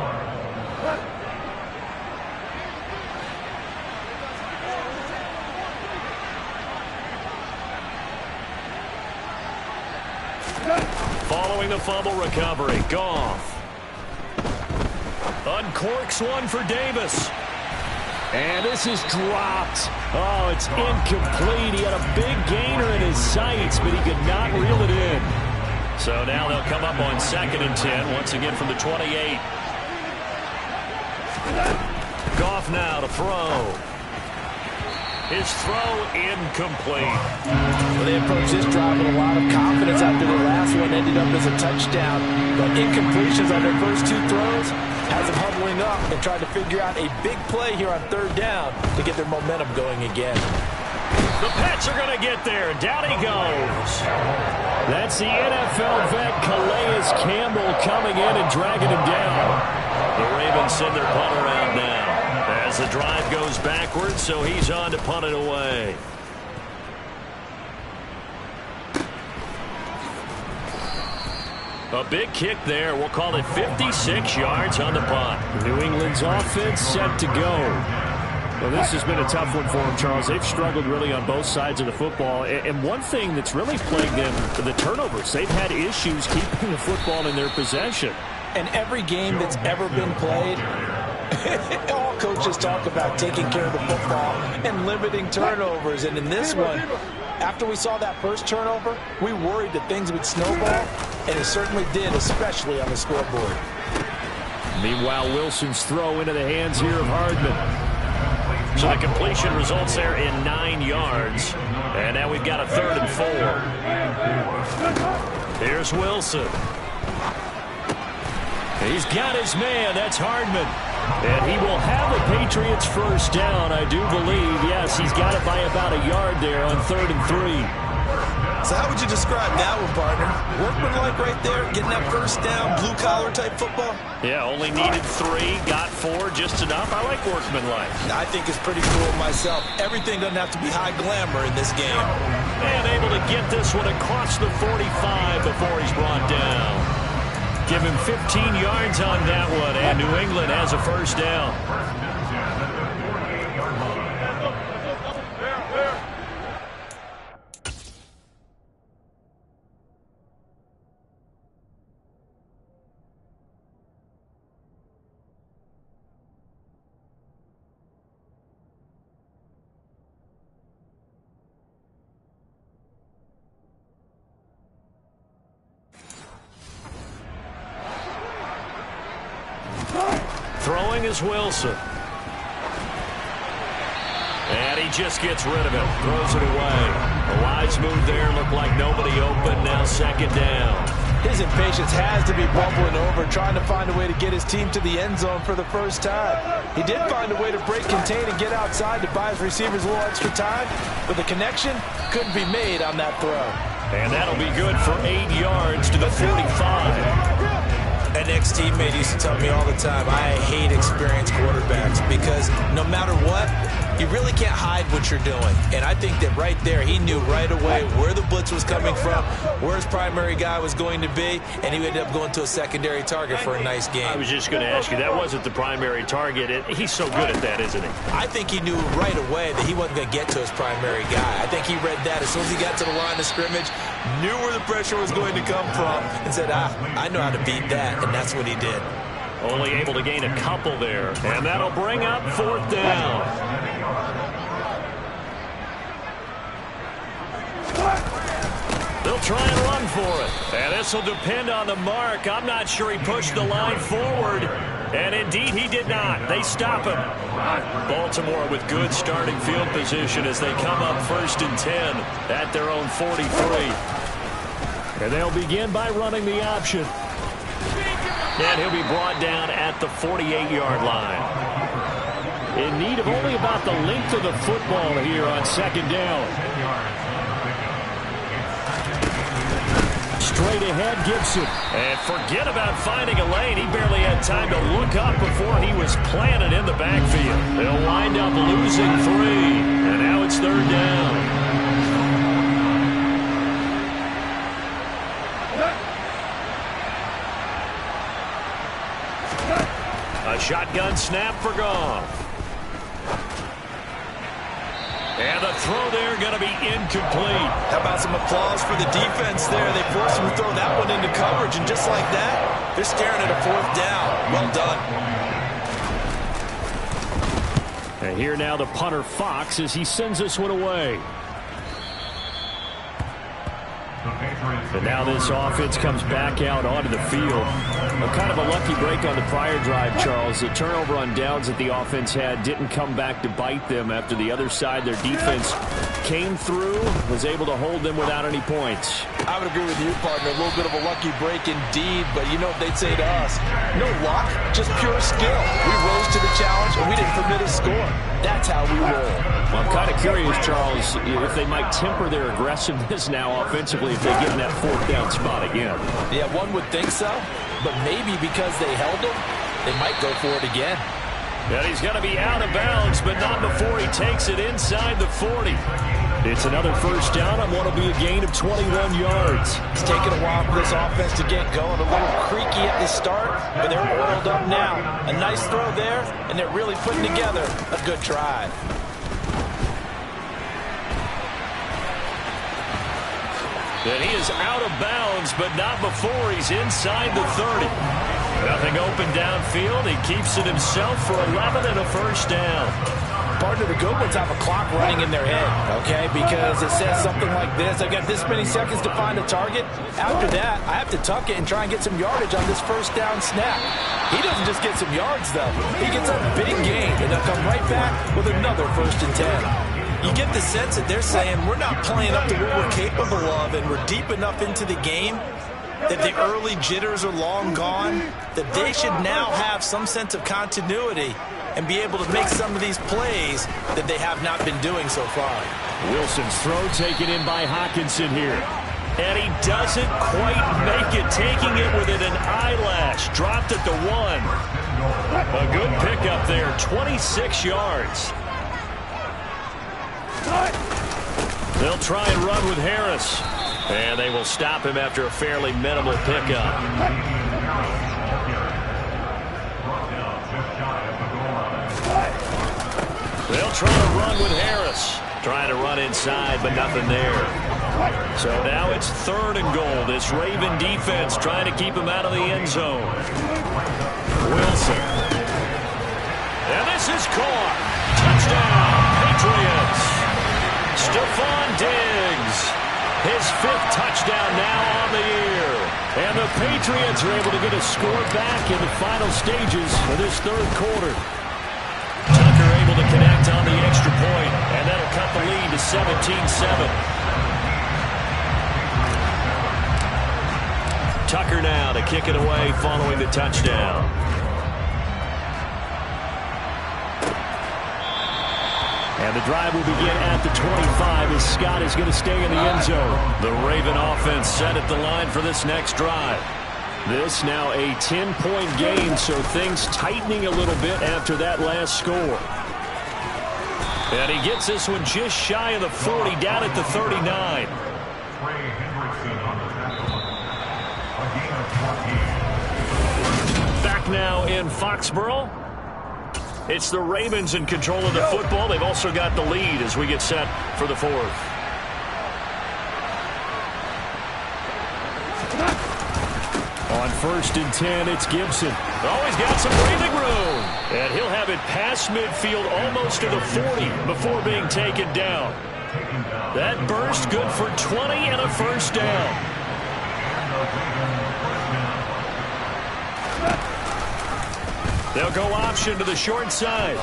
Following the fumble recovery, Goff. Uncorks one for Davis. And this is dropped. Oh, it's incomplete. He had a big gainer in his sights, but he could not reel it in. So now they'll come up on 2nd and 10, once again from the 28. Goff now to throw. His throw incomplete. Well, they approached this drive with a lot of confidence after the last one ended up as a touchdown. But incompletions on their first 2 throws, has them huddling up and trying to figure out a big play here on third down to get their momentum going again. The Pats are going to get there. Down he goes. That's the NFL vet Calais Campbell coming in and dragging him down. The Ravens send their punter out now as the drive goes backwards, so he's on to punt it away. A big kick there. We'll call it 56 yards on the punt. New England's offense set to go. Well, this has been a tough one for them, Charles. They've struggled really on both sides of the football. And one thing that's really plagued them, the turnovers. They've had issues keeping the football in their possession. And every game that's ever been played, all coaches talk about taking care of the football and limiting turnovers. And in this one, after we saw that first turnover, we worried that things would snowball, and it certainly did, especially on the scoreboard. Meanwhile, Wilson's throw into the hands here of Hardman. So the completion results there in 9 yards. And now we've got a 3rd and 4. Here's Wilson. He's got his man. That's Hardman. And he will have the Patriots first down, I do believe. Yes, he's got it by about a yard there on 3rd and 3. So how would you describe that one, partner? Workmanlike right there, getting that first down, blue-collar type football? Yeah, only needed 3, got 4, just enough. I like workmanlike. I think it's pretty cool myself. Everything doesn't have to be high glamour in this game. And able to get this one across the 45 before he's brought down. Give him 15 yards on that one, and New England has a first down. Throwing is Wilson. And he just gets rid of it. Throws it away. A wise move there. Looked like nobody open. Now 2nd down. His impatience has to be bubbling over, trying to find a way to get his team to the end zone for the first time. He did find a way to break, contain, and get outside to buy his receivers a little extra time, but the connection couldn't be made on that throw. And that'll be good for 8 yards to the 45. An ex-teammate used to tell me all the time, I hate experienced quarterbacks because no matter what, you really can't hide what you're doing. And I think that right there, he knew right away where the blitz was coming from, where his primary guy was going to be, and he ended up going to a secondary target for a nice game. I was just going to ask you, that wasn't the primary target. He's so good at that, isn't he? I think he knew right away that he wasn't going to get to his primary guy. I think he read that as soon as he got to the line of scrimmage, knew where the pressure was going to come from, and said, I know how to beat that, and that's what he did. Only able to gain a couple there, and that'll bring up 4th down. They'll try and run for it, and this will depend on the mark. I'm not sure he pushed the line forward, and indeed he did not. They stop him. Baltimore with good starting field position as they come up 1st and 10 at their own 43. And they'll begin by running the option. And he'll be brought down at the 48-yard line. In need of only about the length of the football here on 2nd down. Straight ahead, Gibson. And forget about finding a lane. He barely had time to look up before he was planted in the backfield. They'll wind up losing 3. And now it's 3rd down. A shotgun snap for Goff. And the throw there going to be incomplete. How about some applause for the defense there? They forced him to throw that one into coverage, and just like that, they're staring at a 4th down. Well done. And here now the punter Fox as he sends this one away. And now this offense comes back out onto the field. Kind of a lucky break on the prior drive, Charles. The turnover on downs that the offense had didn't come back to bite them after the other side. Their defense came through, was able to hold them without any points. I would agree with you, partner. A little bit of a lucky break indeed, but you know what they'd say to us? No luck, just pure skill. We rose to the challenge, and we didn't permit a score. That's how we roll. Well, I'm kind of curious, Charles, if they might temper their aggressiveness now offensively if they get in that fourth down spot again. Yeah, one would think so, but maybe because they held them, they might go for it again. And he's going to be out of bounds, but not before he takes it inside the 40. It's another first down on what will be a gain of 21 yards. It's taken a while for this offense to get going. A little creaky at the start, but they're oiled up now. A nice throw there, and they're really putting together a good drive. And he is out of bounds, but not before he's inside the 30. Nothing open downfield. He keeps it himself for 11 and a first down. Partner, the good ones have a clock running in their head, okay? Because it says something like this. I've got this many seconds to find a target. After that, I have to tuck it and try and get some yardage on this first down snap. He doesn't just get some yards, though. He gets a big gain, and they'll come right back with another 1st and 10. You get the sense that they're saying we're not playing up to what we're capable of, and we're deep enough into the game that the early jitters are long gone, that they should now have some sense of continuity and be able to make some of these plays that they have not been doing so far. Wilson's throw taken in by Hockenson here. And he doesn't quite make it, taking it within an eyelash. Dropped at the 1. A good pickup there, 26 yards. They'll try and run with Harris. And they will stop him after a fairly minimal pickup. They'll try to run with Harris. Trying to run inside, but nothing there. So now it's 3rd and goal. This Raven defense trying to keep him out of the end zone. Wilson. And this is caught. Touchdown, Patriots. Stephon Diggs. His 5th touchdown now on the year. And the Patriots are able to get a score back in the final stages of this 3rd quarter. Tucker able to connect on the extra point, and that'll cut the lead to 17-7. Tucker now to kick it away following the touchdown. And the drive will begin at the 25 as Scott is going to stay in the end zone. The Raven offense set at the line for this next drive. This now a 10-point game, so things tightening a little bit after that last score. And he gets this one just shy of the 40, down at the 39. Back now in Foxborough. It's the Ravens in control of the football. They've also got the lead as we get set for the 4th. On 1st and 10, it's Gibson. Oh, he's got some breathing room. And he'll have it past midfield almost to the 40 before being taken down. That burst good for 20 and a first down. They'll go option to the short side.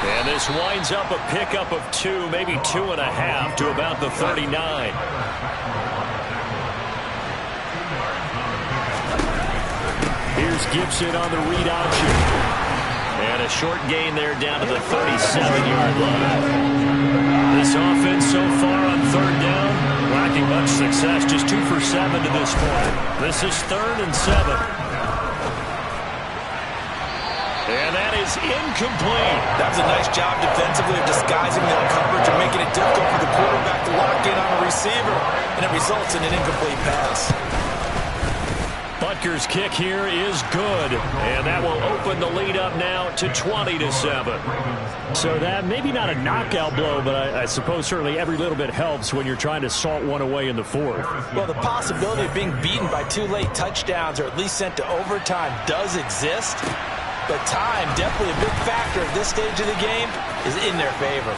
And this winds up a pickup of 2, maybe 2.5 to about the 39. Here's Gibson on the read option. And a short gain there down to the 37-yard line. This offense so far on 3rd down, lacking much success. Just 2 for 7 to this point. This is 3rd and 7. And that is incomplete. That was a nice job defensively of disguising their coverage and making it difficult for the quarterback to lock in on a receiver. And it results in an incomplete pass. Butker's kick here is good. And that will open the lead up now to 20-7. So that maybe not a knockout blow, but I suppose certainly every little bit helps when you're trying to salt one away in the 4th. Well, the possibility of being beaten by 2 late touchdowns or at least sent to overtime does exist. But time, definitely a big factor at this stage of the game, is in their favor.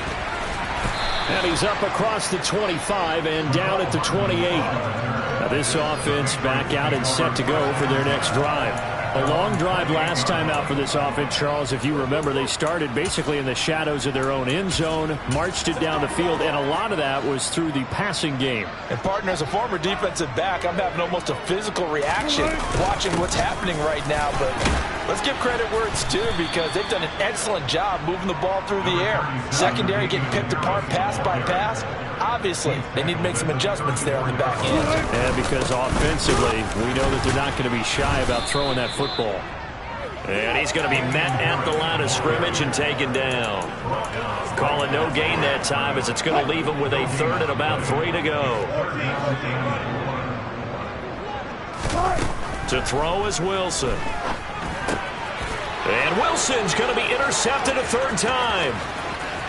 And he's up across the 25 and down at the 28. Now this offense back out and set to go for their next drive. A long drive last time out for this offense, Charles. If you remember, they started basically in the shadows of their own end zone, marched it down the field, and a lot of that was through the passing game. And, partner, as a former defensive back, I'm having almost a physical reaction watching what's happening right now. But let's give credit where it's due because they've done an excellent job moving the ball through the air. Secondary getting picked apart pass by pass. Obviously, they need to make some adjustments there on the back end. Yeah, because offensively, we know that they're not going to be shy about throwing that football. And he's going to be met at the line of scrimmage and taken down. Calling no gain that time as it's going to leave him with a third and about 3 to go. To throw is Wilson. And Wilson's going to be intercepted a third time.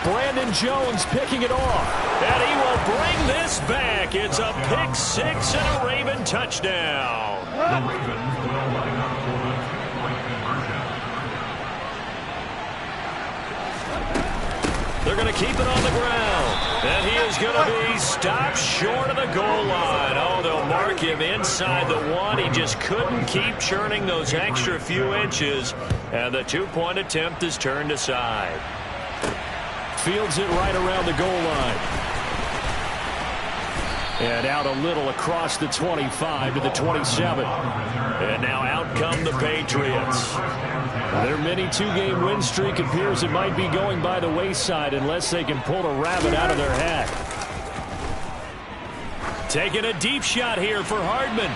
Brandon Jones picking it off. And he will bring this back. It's a pick six and a Raven touchdown. The Ravens will line up for the two-point conversion. They're going to keep it on the ground. And he is going to be stopped short of the goal line. Oh, they'll mark him inside the one. He just couldn't keep churning those extra few inches. And the two-point attempt is turned aside. Fields it right around the goal line. And out a little across the 25 to the 27. And now out come the Patriots. Their mini two-game win streak appears it might be going by the wayside unless they can pull a rabbit out of their hat. Taking a deep shot here for Hardman.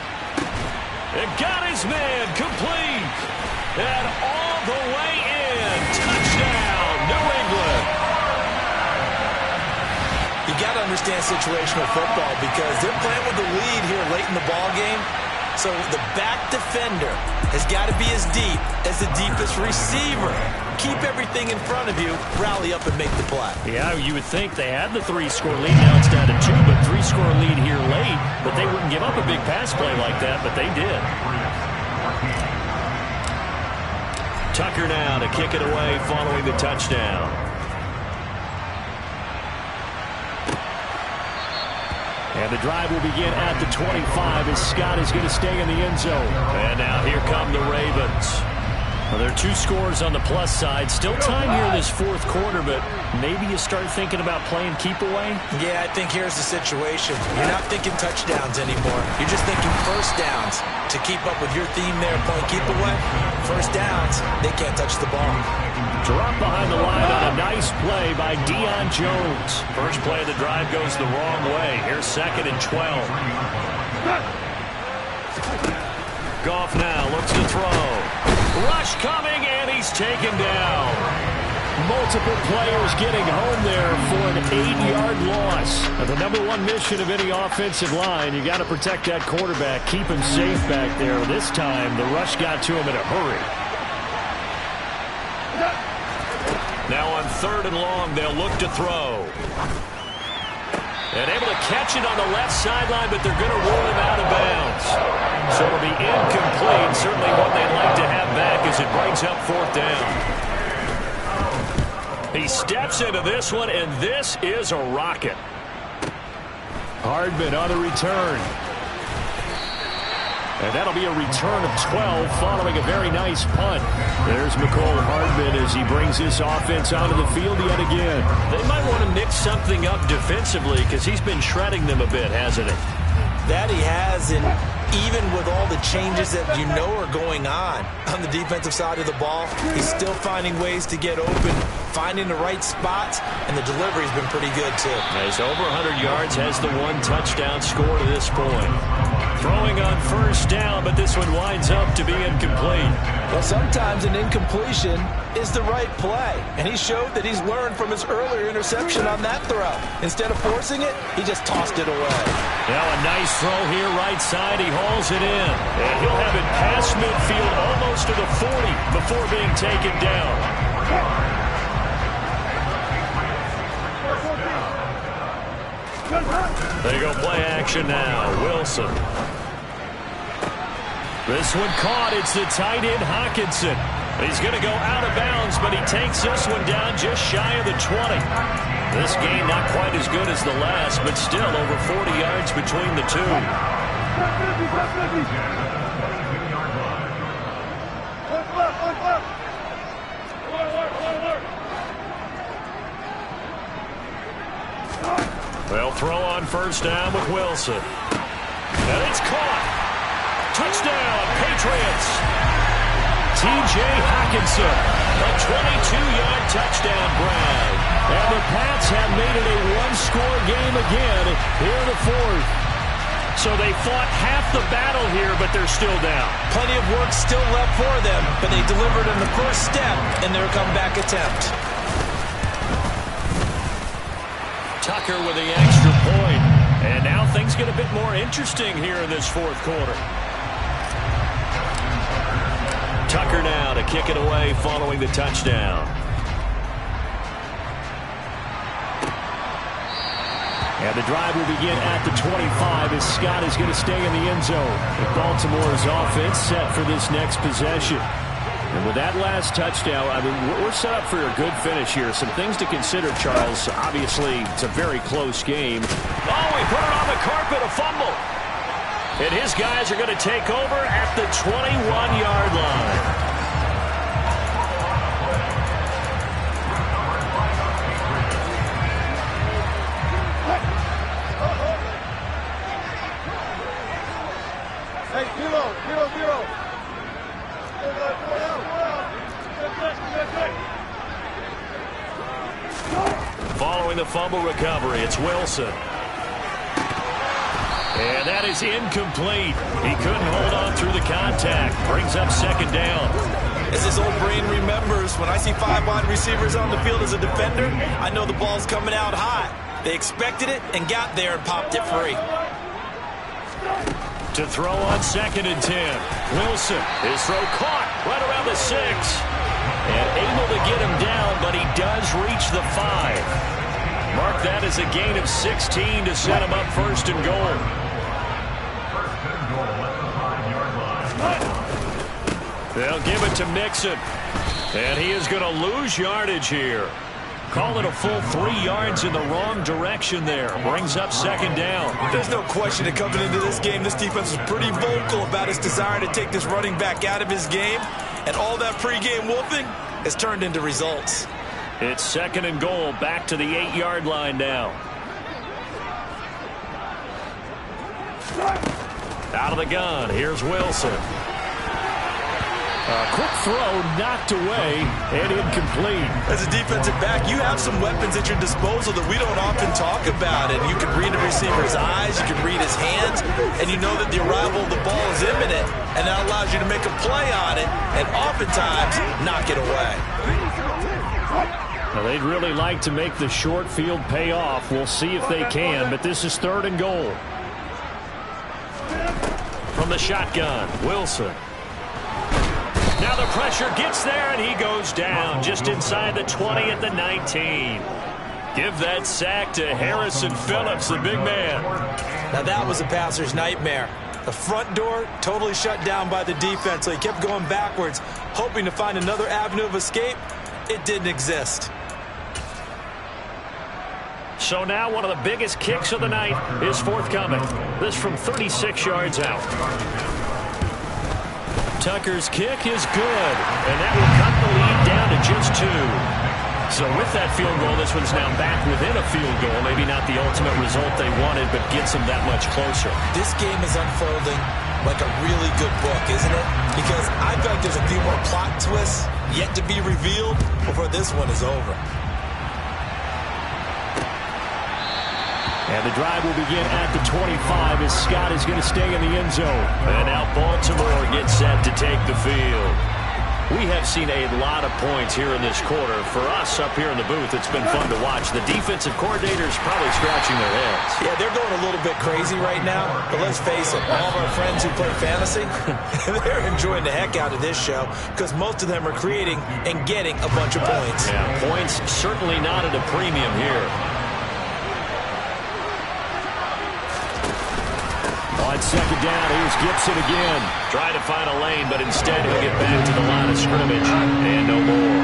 And got his man complete. And all the way in. Touchdown, New England. You got to understand situational football because they're playing with the lead here late in the ball game. So the back defender has got to be as deep as the deepest receiver. Keep everything in front of you, rally up and make the play. Yeah, you would think they had the 3-score lead. Now it's down to 2, but 3-score lead here late. But they wouldn't give up a big pass play like that, but they did. Tucker now to kick it away following the touchdown. And the drive will begin at the 25 as Scott is going to stay in the end zone. And now here come the Ravens. Well, there are 2 scores on the plus side. Still time here in this fourth quarter, but maybe you start thinking about playing keep away? Yeah, I think here's the situation. You're not thinking touchdowns anymore. You're just thinking first downs. To keep up with your theme there, playing keep away, first downs, they can't touch the ball. Drop behind the line on a nice play by Deion Jones. First play of the drive goes the wrong way. Here's 2nd and 12. Goff now looks to throw. Rush coming, and he's taken down. Multiple players getting home there for an 8-yard loss. Now, the #1 mission of any offensive line, you got to protect that quarterback, keep him safe back there. This time, the rush got to him in a hurry. Now on 3rd and long, they'll look to throw. And able to catch it on the left sideline, but they're going to rule him out of bounds. So it'll be incomplete. Certainly one they'd like to have back as it brings up 4th down. He steps into this one, and this is a rocket. Hardman on the return. And that'll be a return of 12 following a very nice punt. There's McCole Hardman as he brings this offense onto the field yet again. They might want to mix something up defensively because he's been shredding them a bit, hasn't he? That he has, and even with all the changes that you know are going on the defensive side of the ball, he's still finding ways to get open, finding the right spots, and the delivery's been pretty good too. He's over 100 yards, has the 1 touchdown score to this point. Throwing on 1st down, but this one winds up to be incomplete. Well, sometimes an incompletion is the right play, and he showed that he's learned from his earlier interception on that throw. Instead of forcing it, he just tossed it away. Now a nice throw here right side. He hauls it in, and he'll have it past midfield almost to the 40 before being taken down. They go play action now. Wilson. This one caught. It's the tight end Hockenson. He's going to go out of bounds, but he takes this one down just shy of the 20. This game not quite as good as the last, but still over 40 yards between the two. They'll throw on first down with Wilson. And it's caught. Touchdown, Patriots. T.J. Hockenson, a 22-yard touchdown grab. And the Pats have made it a one-score game again here in the fourth. So they fought half the battle here, but they're still down. Plenty of work still left for them, but they delivered in the first step in their comeback attempt. Tucker with the extra point. And now things get a bit more interesting here in this fourth quarter. Tucker now to kick it away following the touchdown. And the drive will begin at the 25 as Scott is going to stay in the end zone. With Baltimore's offense set for this next possession. And with that last touchdown, I mean, we're set up for a good finish here. Some things to consider, Charles. Obviously, it's a very close game. Oh, he put it on the carpet, a fumble. And his guys are going to take over at the 21-yard line. Following the fumble recovery, it's Wilson. And that is incomplete. He couldn't hold on through the contact. Brings up second down. As his old brain remembers, when I see 5 wide receivers on the field as a defender, I know the ball's coming out hot. They expected it and got there and popped it free. To throw on second and 10. Wilson, his throw caught right around the 6. And able to get him down, but he does reach the 5. Mark that as a gain of 16 to set him up first and goal. They'll give it to Mixon. And he is going to lose yardage here. Call it a full 3 yards in the wrong direction there. Brings up second down. There's no question that coming into this game, this defense was pretty vocal about its desire to take this running back out of his game. And all that pregame wolfing has turned into results. It's second and goal, back to the 8-yard line now. Out of the gun, here's Wilson. A quick throw knocked away and incomplete. As a defensive back, you have some weapons at your disposal that we don't often talk about. And you can read the receiver's eyes, you can read his hands, and you know that the arrival of the ball is imminent. And that allows you to make a play on it and oftentimes knock it away. Well, they'd really like to make the short field pay off. We'll see if they can, but this is third and goal. From the shotgun, Wilson. Now the pressure gets there, and he goes down just inside the 20 at the 19. Give that sack to Harrison Phillips, the big man. Now that was a passer's nightmare. The front door totally shut down by the defense, so he kept going backwards, hoping to find another avenue of escape. It didn't exist. So now one of the biggest kicks of the night is forthcoming. This from 36 yards out. Tucker's kick is good, and that will cut the lead down to just 2. So with that field goal, this one's now back within a field goal. Maybe not the ultimate result they wanted, but gets them that much closer. This game is unfolding like a really good book, isn't it? Because I feel like there's a few more plot twists yet to be revealed before this one is over. And the drive will begin at the 25 as Scott is going to stay in the end zone. And now Baltimore gets set to take the field. We have seen a lot of points here in this quarter. For us up here in the booth, it's been fun to watch. The defensive coordinators probably scratching their heads. Yeah, they're going a little bit crazy right now. But let's face it, all of our friends who play fantasy, they're enjoying the heck out of this show because most of them are creating and getting a bunch of points. Yeah, points certainly not at a premium here. On second down, here's Gibson again. Trying to find a lane, but instead he'll get back to the line of scrimmage. And no more.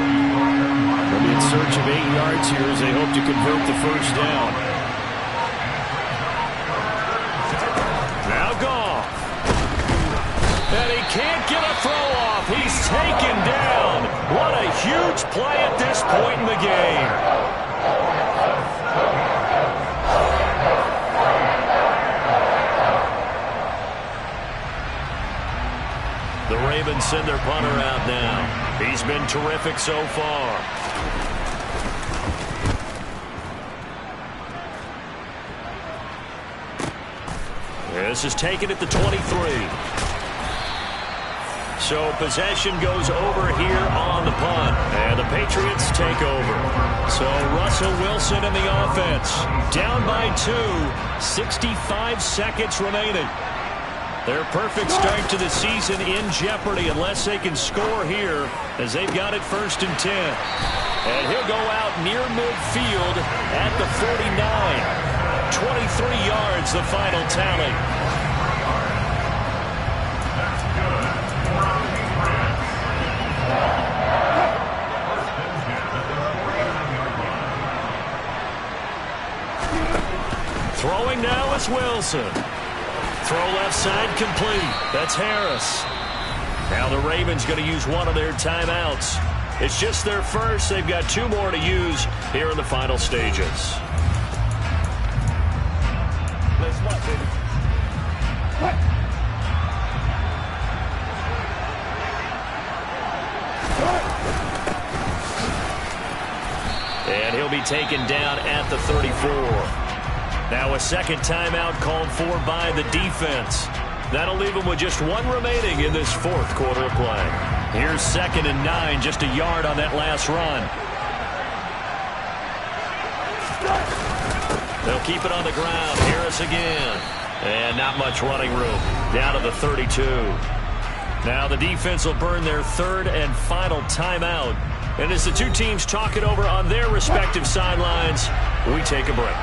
They'll be in search of 8 yards here as they hope to convert the first down. Now Goff. And he can't get a throw off. He's taken down. What a huge play at this point in the game. Ravens send their punter out now. He's been terrific so far. This is taken at the 23. So possession goes over here on the punt. And the Patriots take over. So Russell Wilson in the offense. Down by 2. 65 seconds remaining. Their perfect start to the season in jeopardy unless they can score here as they've got it 1st and 10. And he'll go out near midfield at the 49. 23 yards the final tally. Throwing now is Wilson. Throw left side complete. That's Harris. Now the Ravens going to use one of their timeouts. It's just their first. They've got 2 more to use here in the final stages. And he'll be taken down at the 34. Now a second timeout called for by the defense. That'll leave them with just 1 remaining in this 4th quarter of play. Here's 2nd and 9, just a yard on that last run. They'll keep it on the ground. Harris again. And not much running room. Down to the 32. Now the defense will burn their 3rd and final timeout. And as the 2 teams talk it over on their respective sidelines, we take a break.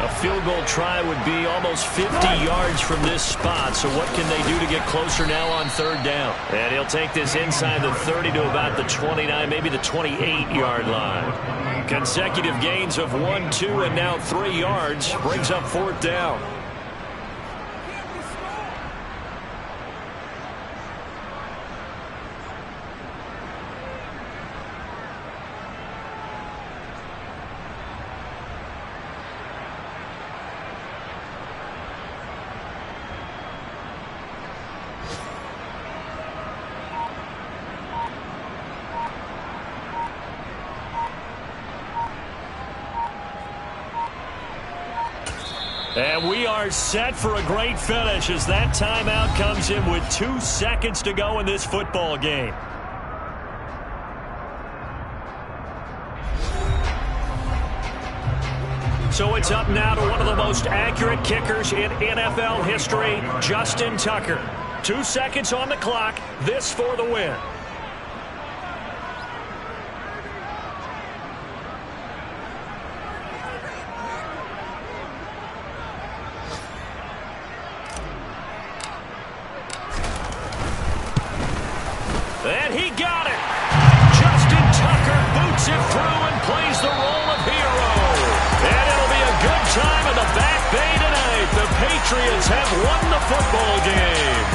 A field goal try would be almost 50 yards from this spot. So what can they do to get closer now on 3rd down? And he'll take this inside the 30 to about the 29, maybe the 28-yard line. Consecutive gains of 1, 2, and now 3 yards brings up 4th down. And we are set for a great finish as that timeout comes in with 2 seconds to go in this football game. So it's up now to one of the most accurate kickers in NFL history, Justin Tucker. 2 seconds on the clock. This for the win. And he got it. Justin Tucker boots it through and plays the role of hero. And it'll be a good time in the Back Bay tonight. The Patriots have won the football game.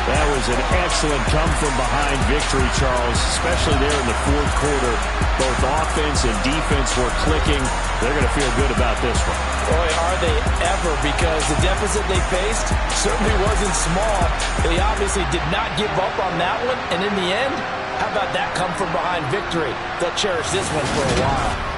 That was an excellent come-from-behind victory, Charles, especially there in the 4th quarter. Both offense and defense were clicking. They're going to feel good about this one. Boy, are they ever, because the deficit they faced certainly wasn't small. They obviously did not give up on that one, and in the end, how about that come-from-behind victory? They'll cherish this one for a while.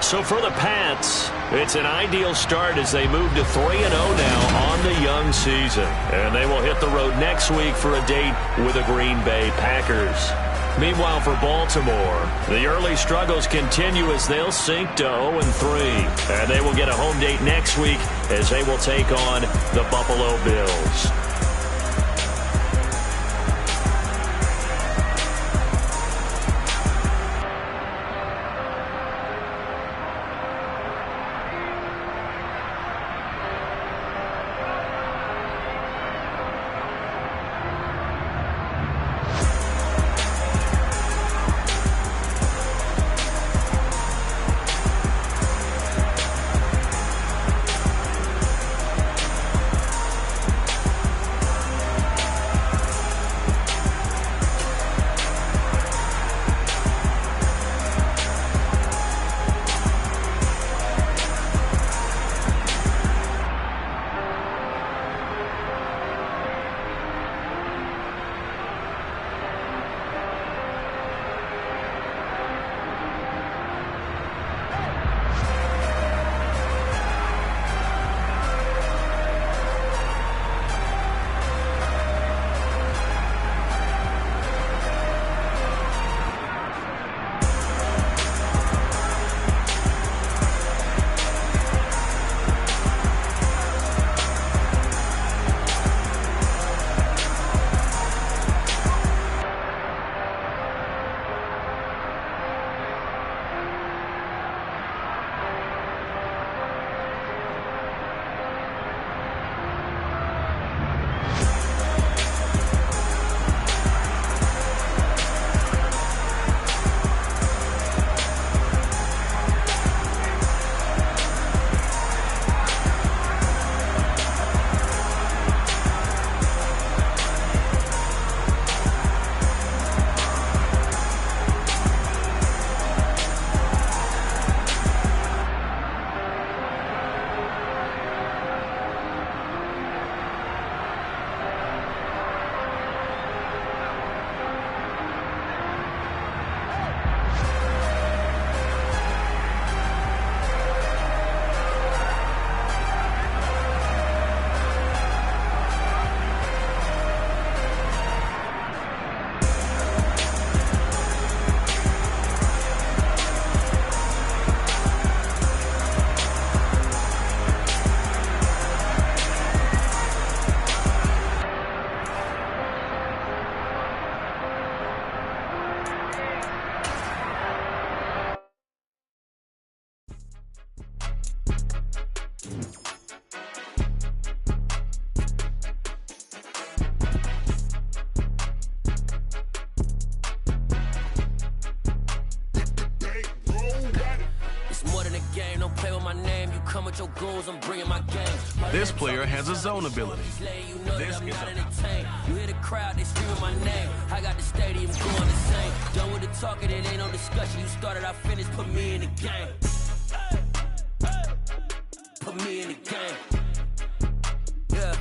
So for the Pats, it's an ideal start as they move to 3-0 now on the young season. And they will hit the road next week for a date with the Green Bay Packers. Meanwhile, for Baltimore, the early struggles continue as they'll sink to 0-3. And they will get a home date next week as they will take on the Buffalo Bills. come with your goals, I'm bringing my game. This player has a zone ability. This is you hear the crowd, they screaming my name. I got the stadium going the same. Done with the talking, it ain't no discussion. You started, I finished, put me in the game. Put me in the game. Yeah.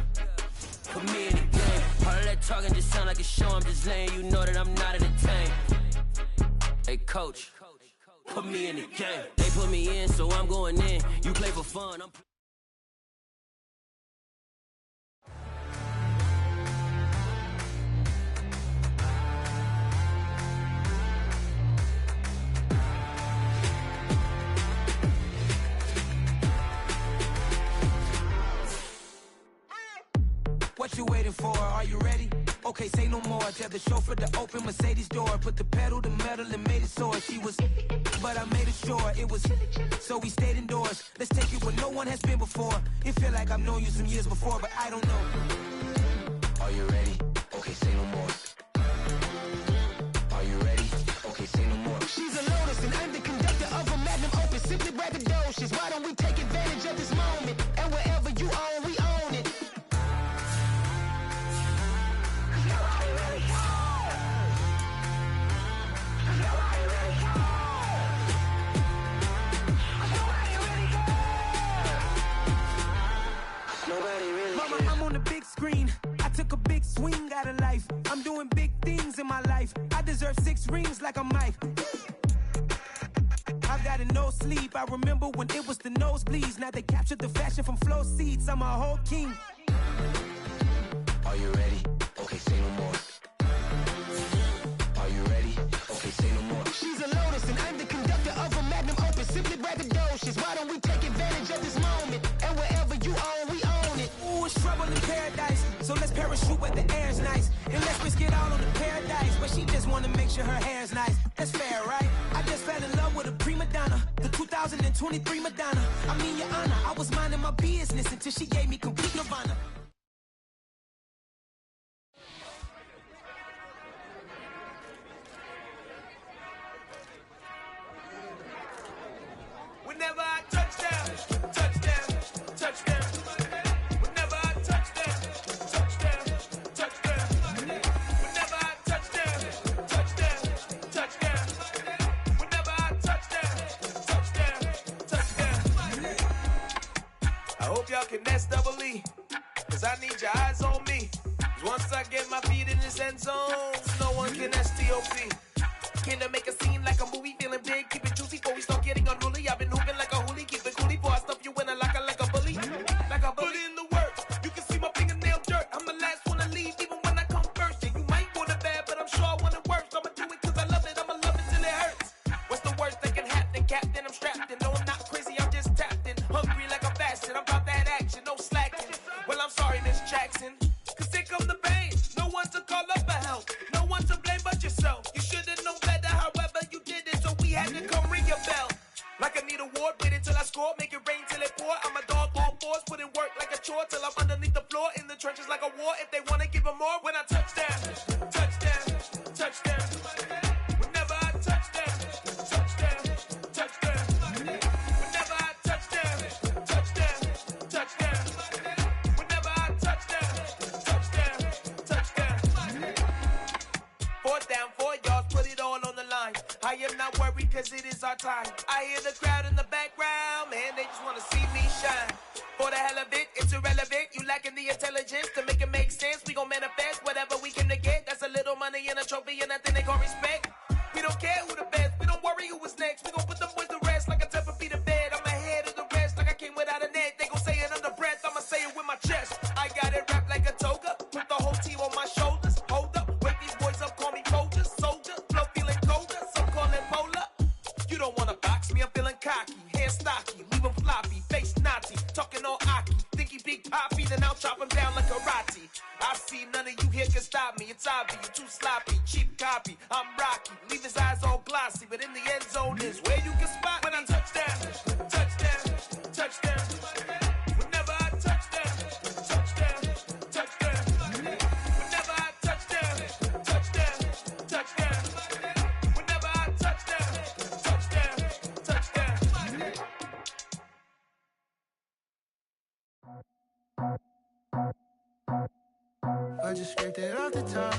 Put me in the game. All of that talking just sound like a show. I'm just letting you know that I'm not entertained. Hey, coach, put me in the game. They put me in, so I'm going in. You play for fun. What you waiting for? Are you ready? Okay, say no more. Tell the chauffeur to open Mercedes door. Put the pedal to metal and made it soar. She was, but I made it sure it was. So we stayed indoors. Let's take it where no one has been before. It feel like I've known you some years before, but I don't know. Are you ready? Okay, say no more. Are you ready? Okay, say no more. She's a Lotus and I'm the conductor of a Magnum Opus. Simply braggadocious. Why don't we take advantage of this moment? And wherever you own, we own it. Mama, I'm on the big screen. I took a big swing out of life. I'm doing big things in my life. I deserve 6 rings like a Mike. I've got no sleep. I remember when it was the nosebleeds. Now they captured the fashion from flow seats. I'm a whole king. Are you ready? Okay, say no more. Are you ready? Okay, say no more. She's a Lotus and I'm the conductor of a Magnum Opus. Simply braggadocious. Why don't we take advantage of this moment? And wherever you own, we own it. Ooh, it's trouble in paradise. So let's parachute where the air's nice. And let's risk it all on the paradise. But she just wanna make sure her hair's nice. That's fair, right? I just fell in love with a prima donna. The 2023 Madonna. I mean, your honor, I was minding my business until she gave me complete nirvana. Whenever I touchdown, touchdown, touchdown. Whenever I touchdown, touchdown, touchdown. Whenever I touchdown, touchdown, touchdown. Whenever I touchdown, touchdown, touchdown. I hope y'all can nest double E, cause I need your eyes on me. Cause once I get my feet in this end zone, no one can STOP. Came to make a scene like a movie, feeling big, keep it juicy before we start getting unruly. I've been hooping like a hoolie, keep it coolie before I stuff you in a locker like a bully. Like a bully. Put in the work, you can see my fingernail dirt. I'm the last one to leave, even when I come first. And you might want it bad, but I'm sure I want it worse. I'ma do it cause I love it, I'ma love it till it hurts. What's the worst that can happen, Captain? I'm strapped in, no I'm not crazy, I'm just tapped in. Hungry like I'm fasting, I'm about that action, no slacking. Well, I'm sorry, Miss Jackson, cause here come the pain. No one to call up for help, no one to blame but yourself. You should've known better, however you did it, so we had to come ring your bell. Like I need a award, wait until I score, make it rain till it pour. I'm a dog on force, put in work like a chore till I'm underneath the floor, in the trenches like a war. If they wanna give them more, when I touchdown, touchdown, touchdown. Whenever I touchdown, touchdown, touchdown. Whenever I touchdown, touchdown, touchdown. Whenever I touchdown, touchdown, touchdown. 4th down, 4 yards, put it all on the line. I am not worried cause it is our time. I hear the crowd in the background, man, they just wanna see me shine. For the hell of it, it's irrelevant. You lacking the intelligence to make it make sense. We gon' manifest whatever we came to get. That's a little money and a trophy and nothing they gon' respect. We don't care who the best, we don't worry who was next. We gon' put them boys to rest like a Tempur-Pedic to bed. I'm ahead of the rest like I came without a net. They gon' say it under breath, I'ma say it with my chest. I got it wrapped like a toga, put the whole team on my shoulders. Hold up, wake these boys up, call me Folger, soldier. Flow feeling colder, some call it polar. You don't wanna box me, I'm feeling cocky. Hair stocky, leave him floppy, face naughty. Talking all aki, think he big poppy, then I'll chop him down like karate. I see none of you here can stop me. It's obvious, you too sloppy, cheap copy. I'm Rocky, leave his eyes all glossy, but in the end zone is where you can spot when I touchdown, touchdown, touchdown. Whenever I touchdown, touchdown, touchdown. Whenever I touchdown, touchdown, touchdown. Whenever I touchdown, touchdown, touchdown. I just scraped it off the top.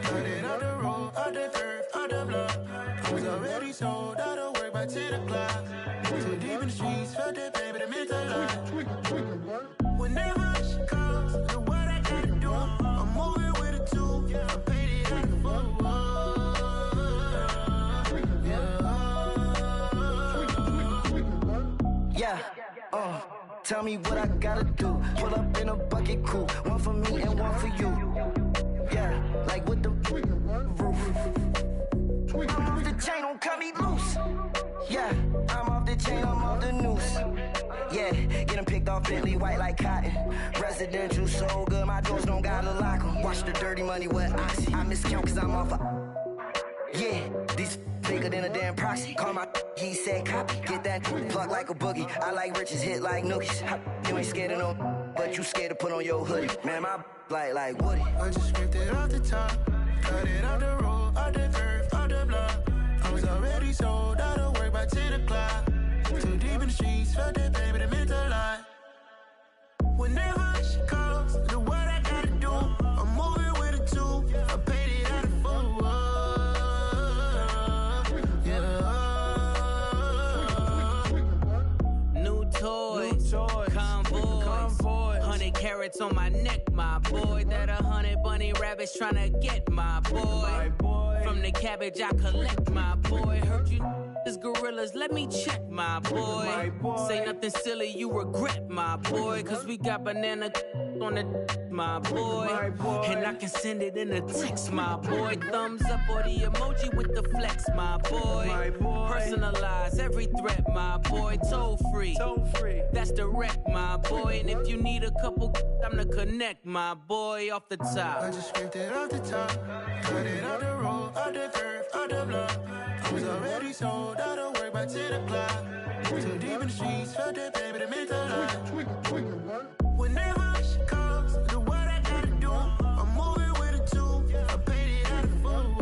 Got it out the road, out the dirt, out the block. I was already sold out of work by 10 o'clock. Too deep in the streets, felt that pain, but it meant a lot. Whenever she calls, do what I gotta do. I'm moving with a two. I paid it out the full. Yeah, tell me what I gotta do. Pull up in a bucket crew. One for me and one for you. Yeah, like with the roof. I'm off the chain, don't cut me loose. Yeah, I'm off the chain, I'm off the noose. Yeah, getting picked off Bentley white like cotton. Residential so good, my doors don't gotta lock 'em. Watch the dirty money with oxy. I miscount cause I'm off yeah, these bigger than a damn proxy. Call my he said copy. Get that plug like a boogie. I like riches, hit like nookies. You ain't scared of no, but you scared to put on your hoodie. Man, my like Woody. I just scraped it off the top. Cut it out the road, out the dirt, out the block. I was already sold out of work by 10 o'clock. Too deep in the streets, felt that pain, but it meant a lot. Whenever she calls, do what I gotta do. I'm moving with a two. I paid it out of full. Convoy. 100 carats on my neck, my boy. That 100 bunny rabbits tryna get my boy. From the cabbage I collect, my boy. Heard you is gorillas, let me check, my boy. Say nothing silly, you regret, my boy. Cause we got banana on the my boy. And I can send it in a text, my boy. Thumbs up or the emoji with the flex, my boy. Personalize every threat, my boy. Toll free. That's direct, my boy. And if you need a couple, I'm to connect, my boy, off the top. I just scraped it off the top. Cut it out the road, out the dirt, out the block. I was already sold out of work by 10 o'clock. Too deep in the streets, felt that pain, but it meant a lot. Whenever she calls, do what I gotta do. I'm moving with a two. I paid it out of full.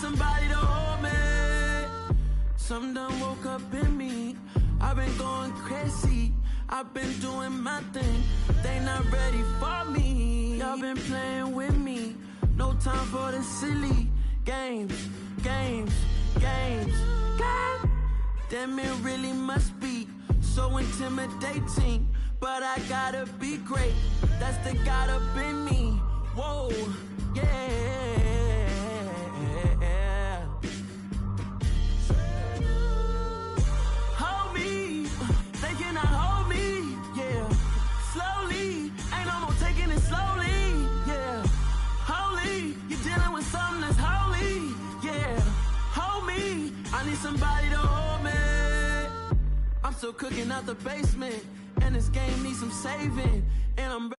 Somebody to hold me. Some done woke up in me. I've been going crazy. I've been doing my thing. They not ready for me. Y'all been playing with me. No time for the silly games. God damn, it really must be so intimidating. But I gotta be great. That's the God up in me. Whoa, yeah. Somebody to hold me. I'm still cooking out the basement, and this game needs some saving. And I'm